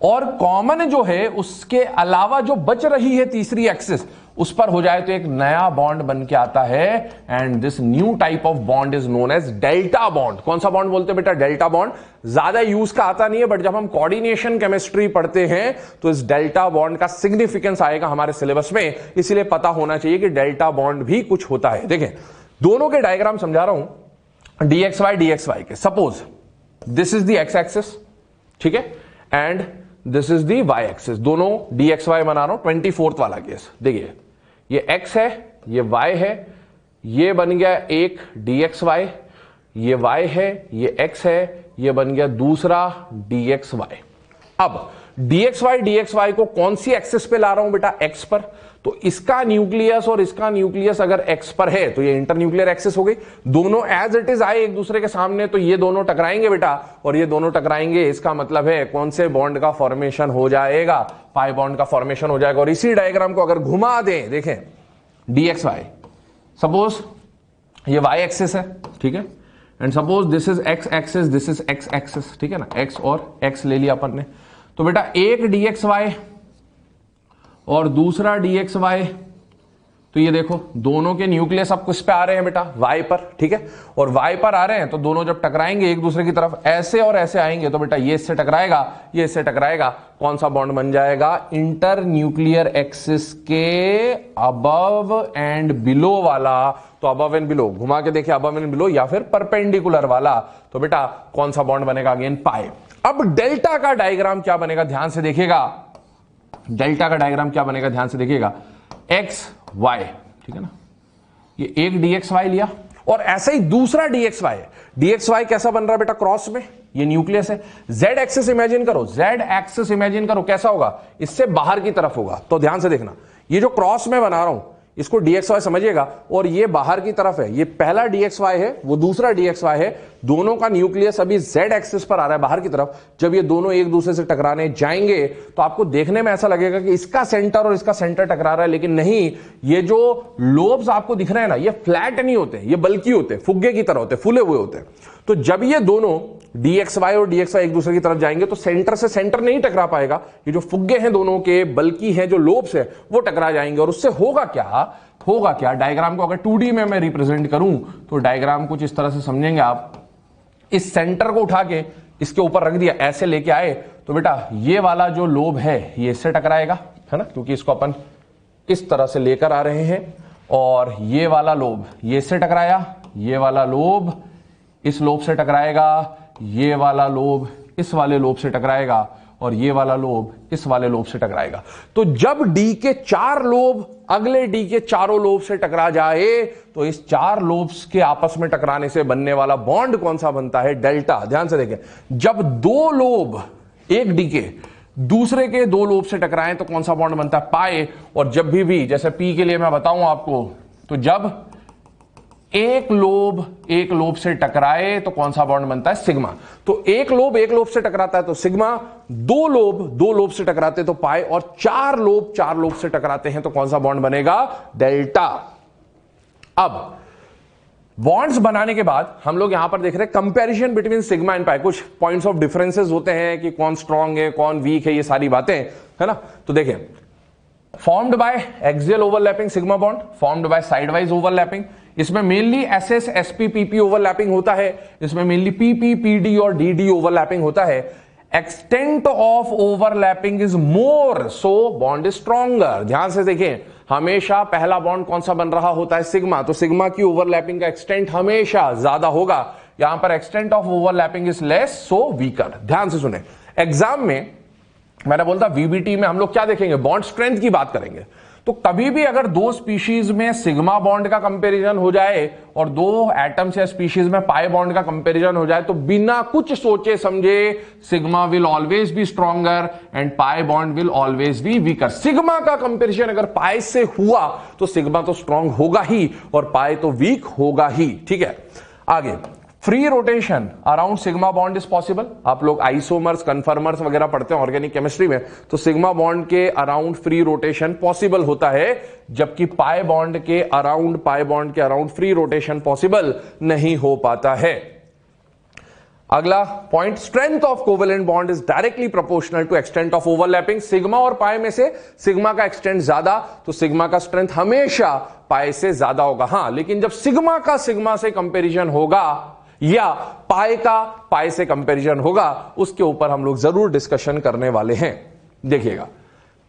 और कॉमन जो है उसके अलावा जो बच रही है तीसरी एक्सिस उस पर हो जाए तो एक नया बॉन्ड बन के आता है, and this new type of bond is known as delta bond. कौन सा बॉन्ड बोलते हैं बेटा, डेल्टा बॉन्ड। ज्यादा यूज का आता नहीं है, बट जब हम कोऑर्डिनेशन केमिस्ट्री पढ़ते हैं तो इस डेल्टा बॉन्ड का सिग्निफिकेंस आएगा हमारे सिलेबस में, इसलिए पता होना चाहिए कि डेल्टा बॉन्ड भी कुछ होता है। देखें दोनों के डायग्राम समझा रहा हूं, dxy के। Suppose this is the X axis, ठीक है, and this is the Y axis. दोनों dxy बना रहा हूं, 24th वाला केस। देखिए ये x है, ये y है, ये बन गया एक dxy, ये y है, ये x है, ये बन गया दूसरा dxy। अब dxy को कौन सी एक्सिस पे ला रहा हूं बेटा, x पर। तो इसका न्यूक्लियस और इसका न्यूक्लियस अगर x पर है तो ये इंटरन्यूक्लियर एक्सिस हो गई। दोनों एज इट इज आए एक दूसरे के सामने तो ये दोनों टकराएंगे बेटा, और ये दोनों टकराएंगे, इसका मतलब है कौन से बॉन्ड का फॉर्मेशन हो जाएगा, पाई बॉन्ड का फॉर्मेशन हो जाएगा। और इसी डायग्राम को अगर घुमा दें, देखें dxy, सपोज ये y एक्सिस है, ठीक है, and suppose this is x axis, this is x axis, ठीक है ना, x और x ले लिया अपन ने। तो बेटा एक dxy और दूसरा dxy, तो ये देखो दोनों के न्यूक्लियस अब किस पे आ रहे हैं बेटा, y पर, ठीक है, और y पर आ रहे हैं तो दोनों जब टकराएंगे एक दूसरे की तरफ ऐसे और ऐसे आएंगे तो बेटा ये इससे टकराएगा, ये इससे टकराएगा, कौन सा बॉन्ड बन जाएगा, इंटर न्यूक्लियर एक्सिस के अबव एंड बिलो वाला। तो अबव एंड बिलो घुमा के देखिए, अबव एंड बिलो या फिर परपेंडिकुलर वाला, तो बेटा कौन सा बॉन्ड बनेगा, अगेन पाई। अब डेल्टा का डायग्राम क्या बनेगा, ध्यान से देखिएगा, डेल्टा का डायग्राम क्या बनेगा, ध्यान से देखिएगा, एक्स वाई, ठीक है ना, ये एक dxy लिया और ऐसा ही दूसरा dxy है। dxy कैसा बन रहा है बेटा, क्रॉस में, ये न्यूक्लियस है। z एक्सिस इमेजिन करो, z एक्सिस इमेजिन करो, कैसा होगा, इससे बाहर की तरफ होगा। तो ध्यान से देखना, ये जो क्रॉस में बना रहा हूं इसको dxy समझिएगा, और ये बाहर की तरफ है, ये पहला dxy है, वो दूसरा dxy है, दोनों का न्यूक्लियस अभी z एक्सिस पर आ रहा है बाहर की तरफ। जब ये दोनों एक दूसरे से टकराने जाएंगे तो आपको देखने में ऐसा लगेगा कि इसका सेंटर और इसका सेंटर टकरा रहा है, लेकिन नहीं, ये जो लोब्स आपको दिख रहे हैं ना, ये फ्लैट नहीं होते, ये बल्कि होते, फुग्गे की तरह होते, फूले हुए होते। तो जब ये दोनों dxy और dxy एक दूसरे की तरफ जाएंगे तो सेंटर से सेंटर नहीं टकरा पाएगा, ये जो फुग्गे हैं दोनों के, बल्कि हैं जो लोब्स है, वो टकरा जाएंगे। और उससे होगा क्या, डायग्राम को अगर 2D में मैं रिप्रेजेंट करूं तो डायग्राम कुछ इस तरह से समझेंगे आप। इस सेंटर को उठा के इसके ऊपर रख दिया, ऐसे लेके आए तो बेटा ये वाला जो लोब है ये इससे टकराएगा, है ना, क्योंकि इसको अपन इस तरह से लेकर आ रहे हैं। और ये वाला लोब ये इससे टकराया, ये वाला लोब इस लोब से टकराएगा, ये वाला लोब इस वाले लोब से टकराएगा, और ये वाला लोब इस वाले लोब से टकराएगा। तो जब डी के 4 लोब अगले डी के चारों लोब से टकरा जाए तो इस 4 लोब्स के आपस में टकराने से बनने वाला बॉन्ड कौन सा बनता है, डेल्टा। ध्यान से देखें, जब 2 लोब एक डी के दूसरे के 2 लोब से टकराएं तो कौन सा बॉन्ड बनता है, पाई। और जब भी जैसे पी के लिए मैं बताऊं आपको, तो जब एक लोब से टकराए तो कौन सा बॉन्ड बनता है, सिग्मा। तो एक लोब से टकराता है तो सिग्मा, 2 लोब से टकराते तो पाई, और 4 लोब से टकराते हैं तो कौन सा बॉन्ड बनेगा, डेल्टा। अब बॉन्ड्स बनाने के बाद हम लोग यहां पर देख रहे हैं comparison between sigma and pi. कुछ पॉइंट्स ऑफ डिफरेंसेस होते हैं कि कौन स्ट्रांग है, कौन वीक है, ये सारी बातें, है ना। तो देखें, formed by axial overlapping sigma bond, formed by sidewise overlapping. इसमें mainly SS SP PP overlapping होता है, इसमें मेनली पीपी पीडी और डीडी ओवरलैपिंग होता है। Extent of overlapping is more, so bond is stronger. ध्यान से देखें, हमेशा पहला बॉन्ड कौन सा बन रहा होता है, सिग्मा। तो सिग्मा की ओवरलैपिंग का एक्सटेंट हमेशा ज्यादा होगा। यहां पर extent of overlapping is less, so weaker. ध्यान से सुने, एग्जाम में मैंने बोलता वीबीटी में हम लोग क्या देखेंगे, बॉन्ड स्ट्रेंथ की बात करेंगे। तो कभी भी अगर 2 स्पीशीज में सिग्मा बॉन्ड का कंपैरिजन हो जाए और 2 एटम्स या स्पीशीज में पाई बॉन्ड का कंपैरिजन हो जाए तो बिना कुछ सोचे समझे sigma will always be stronger and pi bond will always be weaker. Sigma का कंपैरिजन अगर पाई से हुआ तो सिग्मा तो स्ट्रॉन्ग होगा ही और पाई तो वीक होगा ही। ठीक है, आगे free rotation around sigma bond is possible. आप लोग आइसोमर्स कन्फर्मर्स वगैरह पढ़ते हैं ऑर्गेनिक केमिस्ट्री में, तो सिग्मा बॉन्ड के अराउंड फ्री रोटेशन पॉसिबल होता है, जबकि पाई बॉन्ड के अराउंड फ्री रोटेशन पॉसिबल नहीं हो पाता है। अगला point, strength of covalent bond is directly proportional to extent of overlapping. Sigma और पाई में से सिग्मा का एक्सटेंट ज्यादा, तो सिग्मा का स्ट्रेंथ हमेशा पाई से ज्यादा होगा। हां, लेकिन जब सिग्मा का सिग्मा से कंपैरिजन होगा या पाई का पाई से कंपैरिजन होगा, उसके ऊपर हम लोग जरूर डिस्कशन करने वाले हैं। देखिएगा,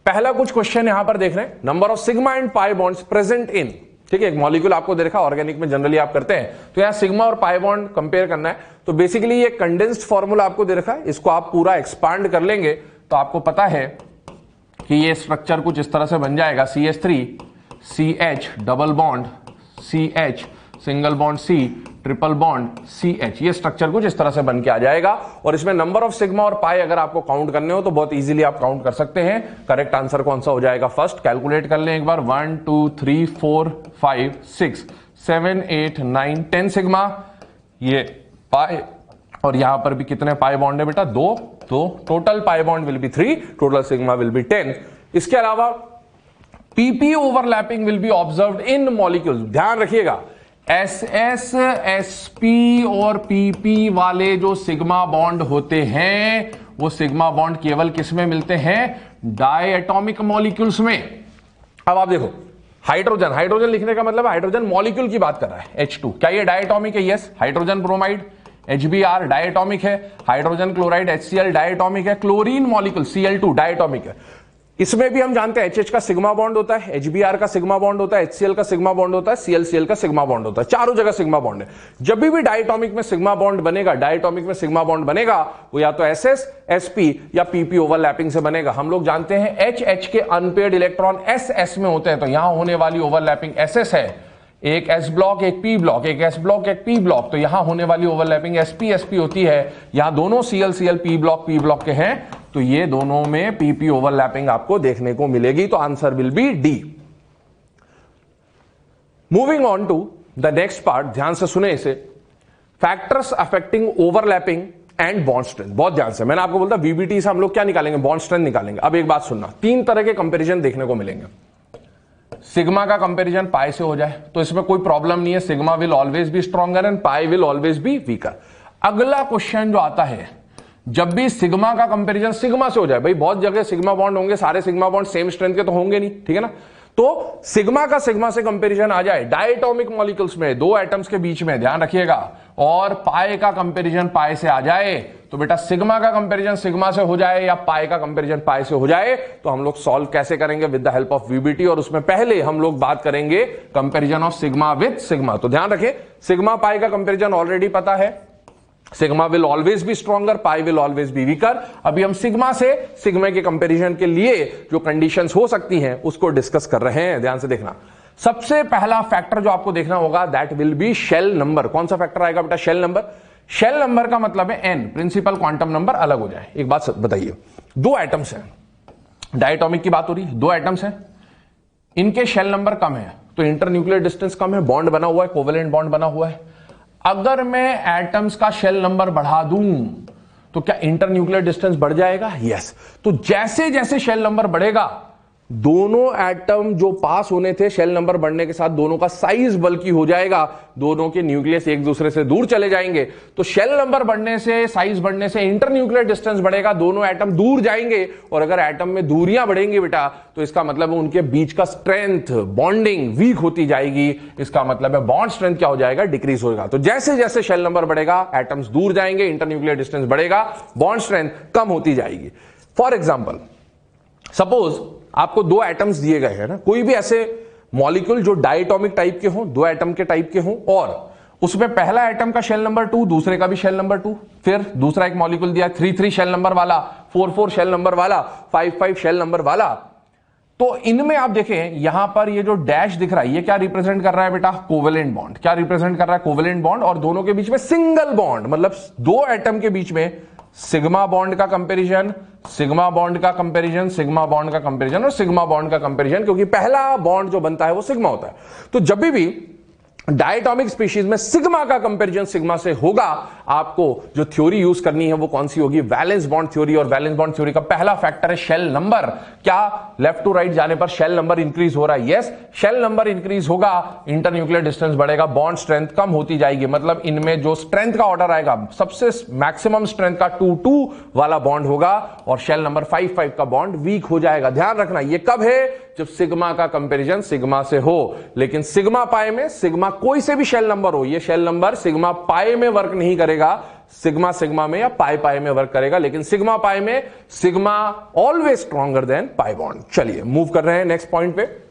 पहला कुछ क्वेश्चन यहां पर देख रहे हैं, number of sigma and pi bonds present in, ठीक है, एक मॉलिक्यूल आपको दे रखा, ऑर्गेनिक में जनरली आप करते हैं, तो यहां सिग्मा और पाई बॉन्ड कंपेयर करना है। तो बेसिकली ये कंडेंस्ड फॉर्मूला आपको दे रखा है, इसको आप पूरा एक्सपांड कर लेंगे तो आपको पता है कि ये स्ट्रक्चर कुछ इस तरह से बन जाएगा, CH3 CH double bond CH single bond C triple bond CH, ये स्ट्रक्चर कुछ इस तरह से बन के आ जाएगा। और इसमें नंबर ऑफ सिग्मा और पाई अगर आपको काउंट करने हो तो बहुत इजीली आप काउंट कर सकते हैं। करेक्ट आंसर कौन सा हो जाएगा, फर्स्ट कैलकुलेट कर लें एक बार, 1 2 3 4 5 6 7 8 9 10 सिग्मा, ये पाई, और यहां पर भी कितने पाई बॉन्ड है बेटा, 2, तो total pi bond will B 3, total sigma will be 10। इसके अलावा PP overlapping will be observed in molecules. ध्यान रखिएगा, SS SP और PP वाले जो सिग्मा बॉन्ड होते हैं वो सिग्मा बॉन्ड केवल किसमें मिलते हैं, डायएटॉमिक मॉलिक्यूल्स में। अब आप देखो, हाइड्रोजन, हाइड्रोजन लिखने का मतलब हाइड्रोजन मॉलिक्यूल की बात कर रहा है, H2, क्या ये डायएटॉमिक है? यस। हाइड्रोजन ब्रोमाइड HBr डायएटॉमिक है, हाइड्रोजन क्लोराइड HCl डायएटॉमिक है, क्लोरीन मॉलिक्यूल Cl2 डायएटॉमिक है। इसमें भी हम जानते हैं HH का सिग्मा बॉन्ड होता है, HBr का सिग्मा बॉन्ड होता है, HCl का सिग्मा बॉन्ड होता है, ClCl का सिग्मा बॉन्ड होता है, चारों जगह सिग्मा बॉन्ड है। जब भी डायटॉमिक में सिग्मा बॉन्ड बनेगा, डायटॉमिक में सिग्मा बॉन्ड बनेगा, वो या तो SS SP या PP ओवरलैपिंग से बनेगा। हम लोग जानते हैं HH के अनपेयर्ड इलेक्ट्रॉन SS में होते हैं, तो यहां होने वाली ओवरलैपिंग SS है, एक S ब्लॉक एक P ब्लॉक, एक S ब्लॉक एक P ब्लॉक, तो यहां होने वाली ओवरलैपिंग SP SP होती है। यहां दोनों ClCl P ब्लॉक के हैं, तो ये दोनों में PP ओवरलैपिंग आपको देखने को मिलेगी, तो answer will be D। Moving on to the next part, ध्यान से सुने इसे, factors affecting overlapping and bond strength. बहुत ध्यान से, मैंने आपको बोला VBT से हम लोग क्या निकालेंगे, बॉन्ड स्ट्रेंथ निकालेंगे। अब एक बात सुनना, 3 तरह के कंपैरिजन देखने को मिलेंगे। सिग्मा का कंपैरिजन पाई से हो जाए तो इसमें कोई प्रॉब्लम नहीं है, sigma will always be stronger and pi will always be weaker. अगला क्वेश्चन जो आता है, जब भी सिग्मा का कंपैरिजन सिग्मा से हो जाए, भाई बहुत जगह सिग्मा बॉन्ड होंगे, सारे सिग्मा बॉन्ड सेम स्ट्रेंथ के तो होंगे नहीं, ठीक है ना, तो सिग्मा का सिग्मा से कंपैरिजन आ जाए डायटॉमिक मॉलिक्यूल्स में, 2 एटम्स के बीच में, ध्यान रखिएगा, और पाई का कंपैरिजन पाई से आ जाए, तो बेटा सिग्मा का कंपैरिजन सिग्मा से हो जाए या पाई का कंपैरिजन पाई से हो जाए, तो हम लोग सॉल्व कैसे करेंगे, with the help of VBT। और उसमें पहले हम लोग बात करेंगे comparison of sigma with sigma. तो ध्यान रखें, सिग्मा पाई का कंपैरिजन ऑलरेडी पता है, sigma will always be stronger, pi will always be weaker. अभी हम सिग्मा से सिग्मा के कंपैरिजन के लिए जो कंडीशंस हो सकती हैं उसको डिस्कस कर रहे हैं, ध्यान से देखना। सबसे पहला फैक्टर जो आपको देखना होगा, that will be shell number. कौन सा फैक्टर आएगा बेटा, शेल नंबर। शेल नंबर का मतलब है n, प्रिंसिपल क्वांटम नंबर अलग हो जाए। एक बात बताइए, 2 एटम्स हैं, डायटॉमिक की बात हो रही है, 2 एटम्स हैं, इनके शेल नंबर कम है, तो इंटरन्यूक्लियर डिस्टेंस कम है, बॉन्ड बना हुआ है, कोवेलेंट बॉन्ड बना हुआ है। अगर मैं एटम्स का शेल नंबर बढ़ा दूं तो क्या इंटरन्यूक्लियर डिस्टेंस बढ़ जाएगा? यस। तो जैसे जैसे शेल नंबर बढ़ेगा, दोनों एटम जो पास होने थे शेल नंबर बढ़ने के साथ, दोनों का साइज बल्कि हो जाएगा, दोनों के न्यूक्लियस एक दूसरे से दूर चले जाएंगे। तो शेल नंबर बढ़ने से, साइज बढ़ने से इंटरन्यूक्लियर डिस्टेंस बढ़ेगा, दोनों एटम दूर जाएंगे, और अगर एटम में दूरियां बढ़ेंगी बेटा, तो इसका मतलब है उनके बीच का स्ट्रेंथ, बॉन्डिंग वीक होती जाएगी। इसका मतलब है बॉन्ड स्ट्रेंथ क्या हो जाएगा, डिक्रीज होगा। तो जैसे जैसे शेल नंबर बढ़ेगा, एटम्स दूर जाएंगे, इंटरन्यूक्लियर डिस्टेंस बढ़ेगा, बॉन्ड स्ट्रेंथ कम होती जाएगी। फॉर एग्जाम्पल, सपोज आपको 2 एटम्स दिए गए हैं ना, कोई भी ऐसे मॉलिक्यूल जो डायटॉमिक टाइप के हों, 2 एटम के टाइप के हों, और उसमें पहला एटम का शेल नंबर 2, दूसरे का भी शेल नंबर 2, फिर दूसरा एक मॉलिक्यूल दिया 3 शेल नंबर वाला, 4 शेल नंबर वाला, 5 शेल नंबर वाला। तो इनमें आप देखें, यहां पर ये जो डैश दिख रहा है, ये क्या रिप्रेजेंट कर रहा है बेटा, कोवेलेंट बॉन्ड। क्या रिप्रेजेंट कर रहा है, कोवेलेंट बॉन्ड, और दोनों के बीच में सिंगल बॉन्ड, मतलब 2 एटम के बीच में सिग्मा बॉन्ड का कंपैरिजन, सिग्मा बॉन्ड का कंपैरिजन, सिग्मा बॉन्ड का कंपैरिजन और सिग्मा बॉन्ड का कंपैरिजन, क्योंकि पहला बॉन्ड जो बनता है वो सिग्मा होता है। तो जब भी डायटॉमिक स्पीशीज में सिग्मा का कंपैरिजन सिग्मा से होगा। आपको जो थ्योरी यूज करनी है वो कौन सी होगी? Valence bond theory. और वैलेंस बॉन्ड थ्योरी का पहला फैक्टर है शेल नंबर। क्या लेफ्ट टू राइट जाने पर शेल नंबर इंक्रीज हो रहा है? यस, शेल नंबर इंक्रीज होगा, इंटरन्यूक्लियर डिस्टेंस बढ़ेगा, बॉन्ड स्ट्रेंथ कम होती जाएगी। मतलब इनमें जो स्ट्रेंथ का ऑर्डर आएगा, सबसे मैक्सिमम स्ट्रेंथ का 2-2 वाला बॉन्ड होगा और शेल नंबर 5-5 का बॉन्ड वीक हो जाएगा। ध्यान रखना, ये कब है? जब सिग्मा का कंपैरिजन सिग्मा से हो। लेकिन सिग्मा पाई में, सिग्मा कोई से भी शेल नंबर हो, ये शेल नंबर सिग्मा पाई में वर्क नहीं करेगा, सिग्मा सिग्मा में या पाई पाई में वर्क करेगा। लेकिन सिग्मा पाई में sigma always stronger than pi bond. चलिए मूव कर रहे हैं नेक्स्ट पॉइंट पे।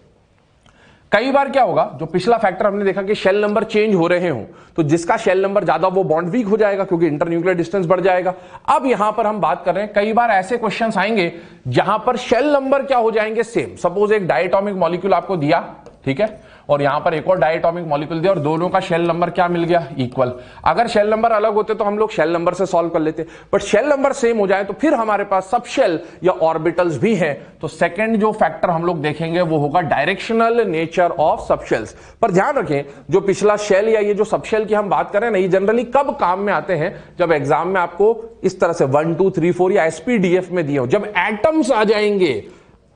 कई बार क्या होगा, जो पिछला फैक्टर हमने देखा कि शेल नंबर चेंज हो रहे हो, तो जिसका शेल नंबर ज्यादा वो बॉन्ड वीक हो जाएगा क्योंकि इंटरन्यूक्लियर डिस्टेंस बढ़ जाएगा। अब यहां पर हम बात कर रहे हैं, कई बार ऐसे क्वेश्चंस आएंगे जहां पर शेल नंबर क्या हो जाएंगे? सेम। सपोज एक डायटॉमिक मॉलिक्यूल आपको दिया, ठीक है, और यहां पर एक और डायटॉमिक मॉलिक्यूल दिया और दोनों का शेल नंबर क्या मिल गया? इक्वल। अगर शेल नंबर अलग होते तो हम लोग शेल नंबर से सॉल्व कर लेते, बट शेल नंबर सेम हो जाए तो फिर हमारे पास सब शेल या ऑर्बिटल्स भी हैं। तो सेकंड जो फैक्टर हम लोग देखेंगे वो होगा डायरेक्शनल नेचर ऑफ सबशेल्स। पर ध्यान रखें, जो पिछला शेल या ये जो सबशेल की हम बात कर रहे हैं ना, ये जनरली कब काम में आते हैं? जब एग्जाम में आपको इस तरह से 1, 2, 3, 4 या एसपीडीएफ में दिए हो, जब एटम्स आ जाएंगे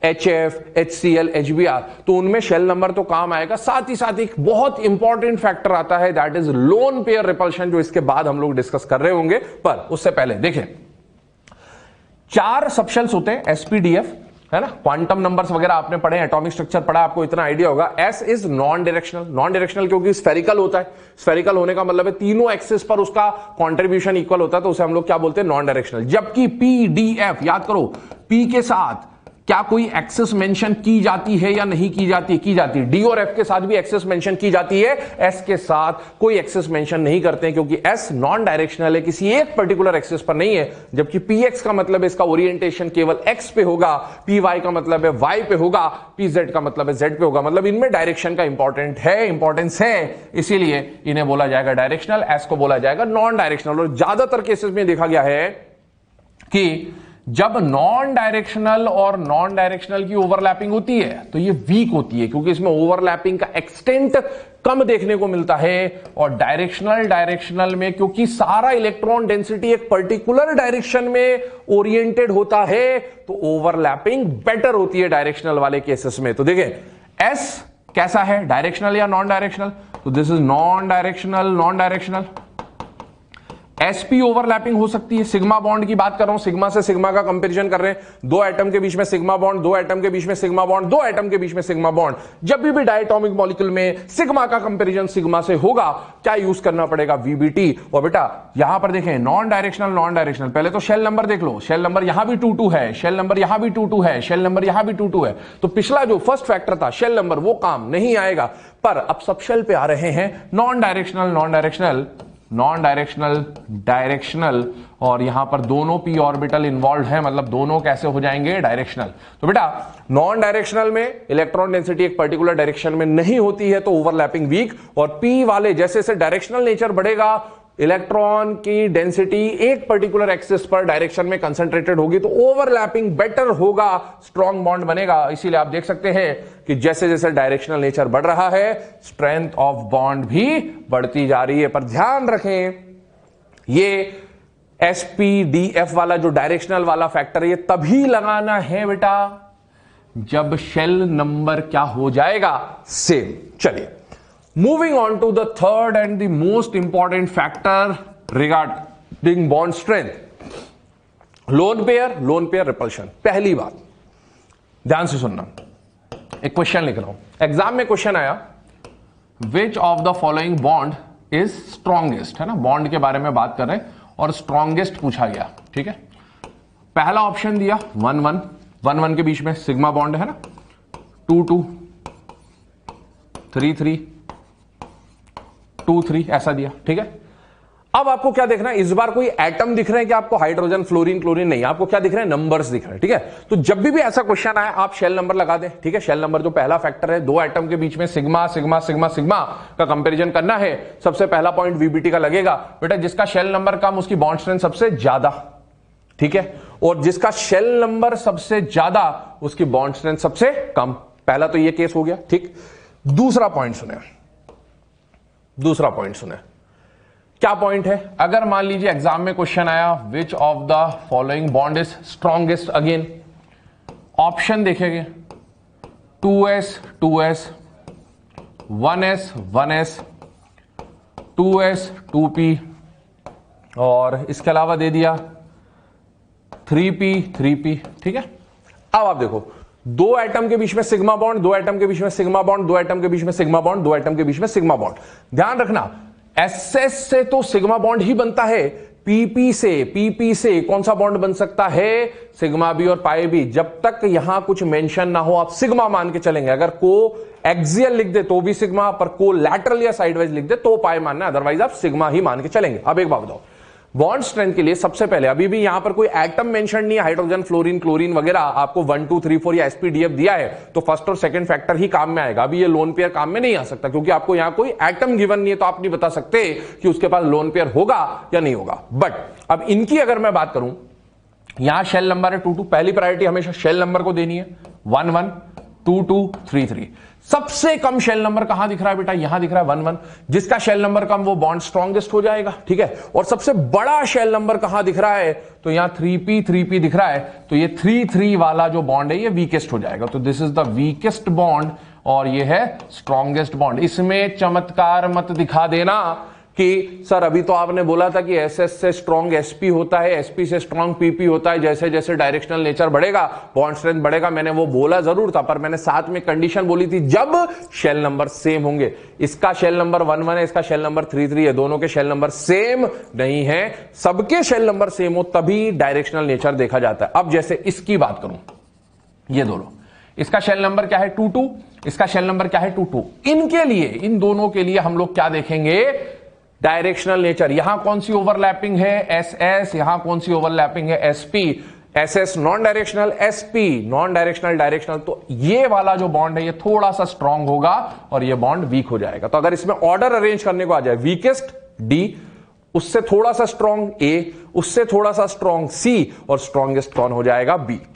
HF, HCl, HBr, तो उनमें शेल नंबर तो काम आएगा। साथ ही साथ एक बहुत इंपॉर्टेंट फैक्टर आता है, that is lone pair repulsion, जो इसके बाद हम लोग डिस्कस कर रहे होंगे। पर उससे पहले देखें, 4 सबशेल्स होते हैं एसपीडीएफ, है ना। क्वांटम नंबर्स वगैरह आपने पढ़े, एटॉमिक स्ट्रक्चर पढ़ा, आपको इतना आइडिया होगा। S is non directional. Non directional क्योंकि स्फेरिकल होता है। स्फेरिकल होने का मतलब है तीनों एक्सिस पर उसका कंट्रीब्यूशन इक्वल होता है, तो उसे हम लोग क्या बोलते हैं? Non directional. जबकि पीडीएफ, याद करो, पी के साथ क्या कोई एक्सेस मेंशन की जाती है या नहीं की जाती? की जाती है। डी और एफ के साथ भी एक्सेस मेंशन की जाती है, एस के साथ कोई एक्सेस मेंशन नहीं करते हैं, क्योंकि एस नॉन डायरेक्शनल है, किसी एक पर्टिकुलर एक्सेस पर नहीं है। जबकि पी एक्स का मतलब है इसका ओरिएंटेशन केवल एक्स पे होगा, पी वाई का मतलब है वाई पे होगा, पी जेड का मतलब है जेड पे होगा। मतलब इनमें डायरेक्शन का इंपॉर्टेंस है, इसीलिए इन्हें बोला जाएगा डायरेक्शनल, एस को बोला जाएगा नॉन डायरेक्शनल। और ज्यादातर केसेस में देखा गया है कि जब नॉन डायरेक्शनल और नॉन डायरेक्शनल की ओवरलैपिंग होती है तो ये वीक होती है, क्योंकि इसमें ओवरलैपिंग का एक्सटेंट कम देखने को मिलता है। और डायरेक्शनल में क्योंकि सारा इलेक्ट्रॉन डेंसिटी एक पर्टिकुलर डायरेक्शन में ओरिएंटेड होता है, तो ओवरलैपिंग बेटर होती है डायरेक्शनल वाले केसेस में। तो देखें, एस कैसा है, डायरेक्शनल या नॉन डायरेक्शनल? तो this is non directional. SP overlapping हो सकती है। सिग्मा बॉन्ड की बात कर रहा हूं, सिग्मा से सिग्मा का कंपैरिजन कर रहे हैं, 2 एटम के बीच में सिग्मा बॉन्ड, 2 एटम के बीच में सिग्मा बॉन्ड, 2 एटम के बीच में सिग्मा बॉन्ड। जब भी डायटॉमिक मॉलिक्यूल में सिग्मा का कंपैरिजन सिग्मा से होगा, क्या यूज करना पड़ेगा? वीबीटी। और बेटा यहां पर देखें, नॉन डायरेक्शनल, पहले तो शेल नंबर देख लो, शेल नंबर यहां भी 2-2 है, शेल नंबर यहां भी 2-2 है, शेल नंबर यहां भी 2-2 है। तो पिछला जो फर्स्ट फैक्टर था शेल नंबर, वो काम नहीं आएगा। पर अब सब शेल पे आ रहे हैं नॉन डायरेक्शनल, और यहां पर दोनों पी ऑर्बिटल इन्वॉल्व है, मतलब दोनों कैसे हो जाएंगे? डायरेक्शनल। तो बेटा नॉन डायरेक्शनल में इलेक्ट्रॉन डेंसिटी एक पर्टिकुलर डायरेक्शन में नहीं होती है, तो ओवरलैपिंग वीक। और पी वाले जैसे जैसे डायरेक्शनल नेचर बढ़ेगा, इलेक्ट्रॉन की डेंसिटी एक पर्टिकुलर एक्सिस पर डायरेक्शन में कंसंट्रेटेड होगी, तो ओवरलैपिंग बेटर होगा, स्ट्रॉन्ग बॉन्ड बनेगा। इसीलिए आप देख सकते हैं कि जैसे जैसे डायरेक्शनल नेचर बढ़ रहा है, स्ट्रेंथ ऑफ बॉन्ड भी बढ़ती जा रही है। पर ध्यान रखें, ये एसपीडीएफ वाला जो डायरेक्शनल वाला फैक्टर, ये तभी लगाना है बेटा जब शेल नंबर क्या हो जाएगा? सेम। चलिए moving on to the third and the most important factor regarding bond strength, lone pair repulsion। पहली बात ध्यान से सुनना, एक क्वेश्चन लिख रहा हूं, एग्जाम में क्वेश्चन आया, which of the following bond is strongest, है ना, बॉन्ड के बारे में बात कर रहे हैं और स्ट्रॉन्गेस्ट पूछा गया, ठीक है। पहला ऑप्शन दिया 1-1 के बीच में सिग्मा बॉन्ड है ना, 2-2, 3-3, 2-3 ऐसा दिया, ठीक है। अब आपको क्या देखना है, इस बार कोई एटम दिख रहे हैं कि आपको हाइड्रोजन, फ्लोरीन, क्लोरीन नहीं, आपको क्या दिख रहे हैं? नंबर्स दिख रहे हैं, ठीक है। तो जब भी ऐसा क्वेश्चन आए, आप शेल नंबर लगा दें, ठीक है। शेल नंबर जो पहला फैक्टर है, 2 एटम के बीच में सिग्मा का कंपैरिजन करना है, सबसे पहला पॉइंट वीबीटी का लगेगा। बेटा जिसका शेल नंबर कम, उसकी बॉन्ड स्ट्रेंथ सबसे ज्यादा, ठीक है, और जिसका शेल नंबर सबसे ज्यादा, उसकी बॉन्ड स्ट्रेंथ सबसे कम। पहला तो ये केस हो गया, ठीक। दूसरा पॉइंट सुने, दूसरा पॉइंट सुने, क्या पॉइंट है? अगर मान लीजिए एग्जाम में क्वेश्चन आया which of the following bond is strongest, again option देखेंगे 2s 2s, 1s 1s, 2s 2p, और इसके अलावा दे दिया 3p 3p। ठीक है, अब आप देखो दो एटम के बीच में सिग्मा बॉन्ड, दो एटम के बीच में सिग्मा बॉन्ड, दो एटम के बीच में सिग्मा बॉन्ड, दो एटम के बीच में सिग्मा बॉन्ड। ध्यान रखना SS से तो सिग्मा बॉन्ड ही बनता है, PP से कौन सा बॉन्ड बन सकता है? सिग्मा बी और पाई बी। जब तक यहां कुछ मेंशन ना हो आप सिग्मा मान के चलेंगे। अगर को एक्सियल लिख दे तो भी सिग्मा, पर को लैटरल या साइडवाइज लिख दे तो पाई मानना, अदरवाइज आप सिग्मा ही मान के चलेंगे। अब एक बात बताओ, बॉन्ड स्ट्रेंथ के लिए सबसे पहले, अभी भी यहां पर कोई एटम मेंशन नहीं है, हाइड्रोजन फ्लोरीन क्लोरीन वगैरह, आपको 1 2 3 4 या SPDF दिया है तो फर्स्ट और सेकंड फैक्टर ही काम में आएगा। अभी ये लोन पेयर काम में नहीं आ सकता क्योंकि आपको यहां कोई एटम गिवन नहीं है, तो आप नहीं बता सकते कि उसके पास लोन पेयर होगा या नहीं होगा। बट अब इनकी अगर मैं बात करूं, यहां शेल नंबर है 2 2, पहली प्रायोरिटी हमेशा शेल नंबर को देनी है, 1 1 2 2 3 3। सबसे कम शेल नंबर कहां दिख रहा है बेटा? यहां दिख रहा है 1 1। जिसका शेल नंबर कम वो बॉन्ड स्ट्रॉन्गेस्ट हो जाएगा। ठीक है, और सबसे बड़ा शेल नंबर कहां दिख रहा है? तो यहां 3p दिख रहा है, तो ये 3 3 वाला जो बॉन्ड है ये वीकेस्ट हो जाएगा। तो this is the weakest bond और ये है स्ट्रॉन्गेस्ट बॉन्ड। इसमें चमत्कार मत दिखा देना कि सर अभी तो आपने बोला था कि SS से स्ट्रॉन्ग SP होता है, SP से स्ट्रॉन्ग PP होता है, जैसे जैसे डायरेक्शनल नेचर बढ़ेगा बॉन्ड स्ट्रेंथ बढ़ेगा। मैंने वो बोला जरूर था, पर मैंने साथ में कंडीशन बोली थी जब शेल नंबर सेम होंगे। इसका शेल नंबर 1 1 है, इसका शेल नंबर 3 3 है, दोनों के शेल नंबर सेम नहीं है। सबके शेल नंबर सेम हो तभी डायरेक्शनल नेचर देखा जाता है। अब जैसे इसकी बात करूं, ये दोनों, इसका शेल नंबर क्या है 2 2, इसका शेल नंबर क्या है 2 2। इनके लिए, इन दोनों के लिए हम लोग क्या देखेंगे? Directional nature. यहां कौन सी ओवरलैपिंग है? SS। यहां कौन सी ओवरलैपिंग है? SP। SS non directional, SP non directional directional. तो ये वाला जो बॉन्ड है ये थोड़ा सा स्ट्रांग होगा और ये बॉन्ड वीक हो जाएगा। तो अगर इसमें ऑर्डर अरेंज करने को आ जाए, वीकेस्ट D, उससे थोड़ा सा स्ट्रांग A, उससे थोड़ा सा स्ट्रांग C और स्ट्रॉन्गेस्ट कौन हो जाएगा? B।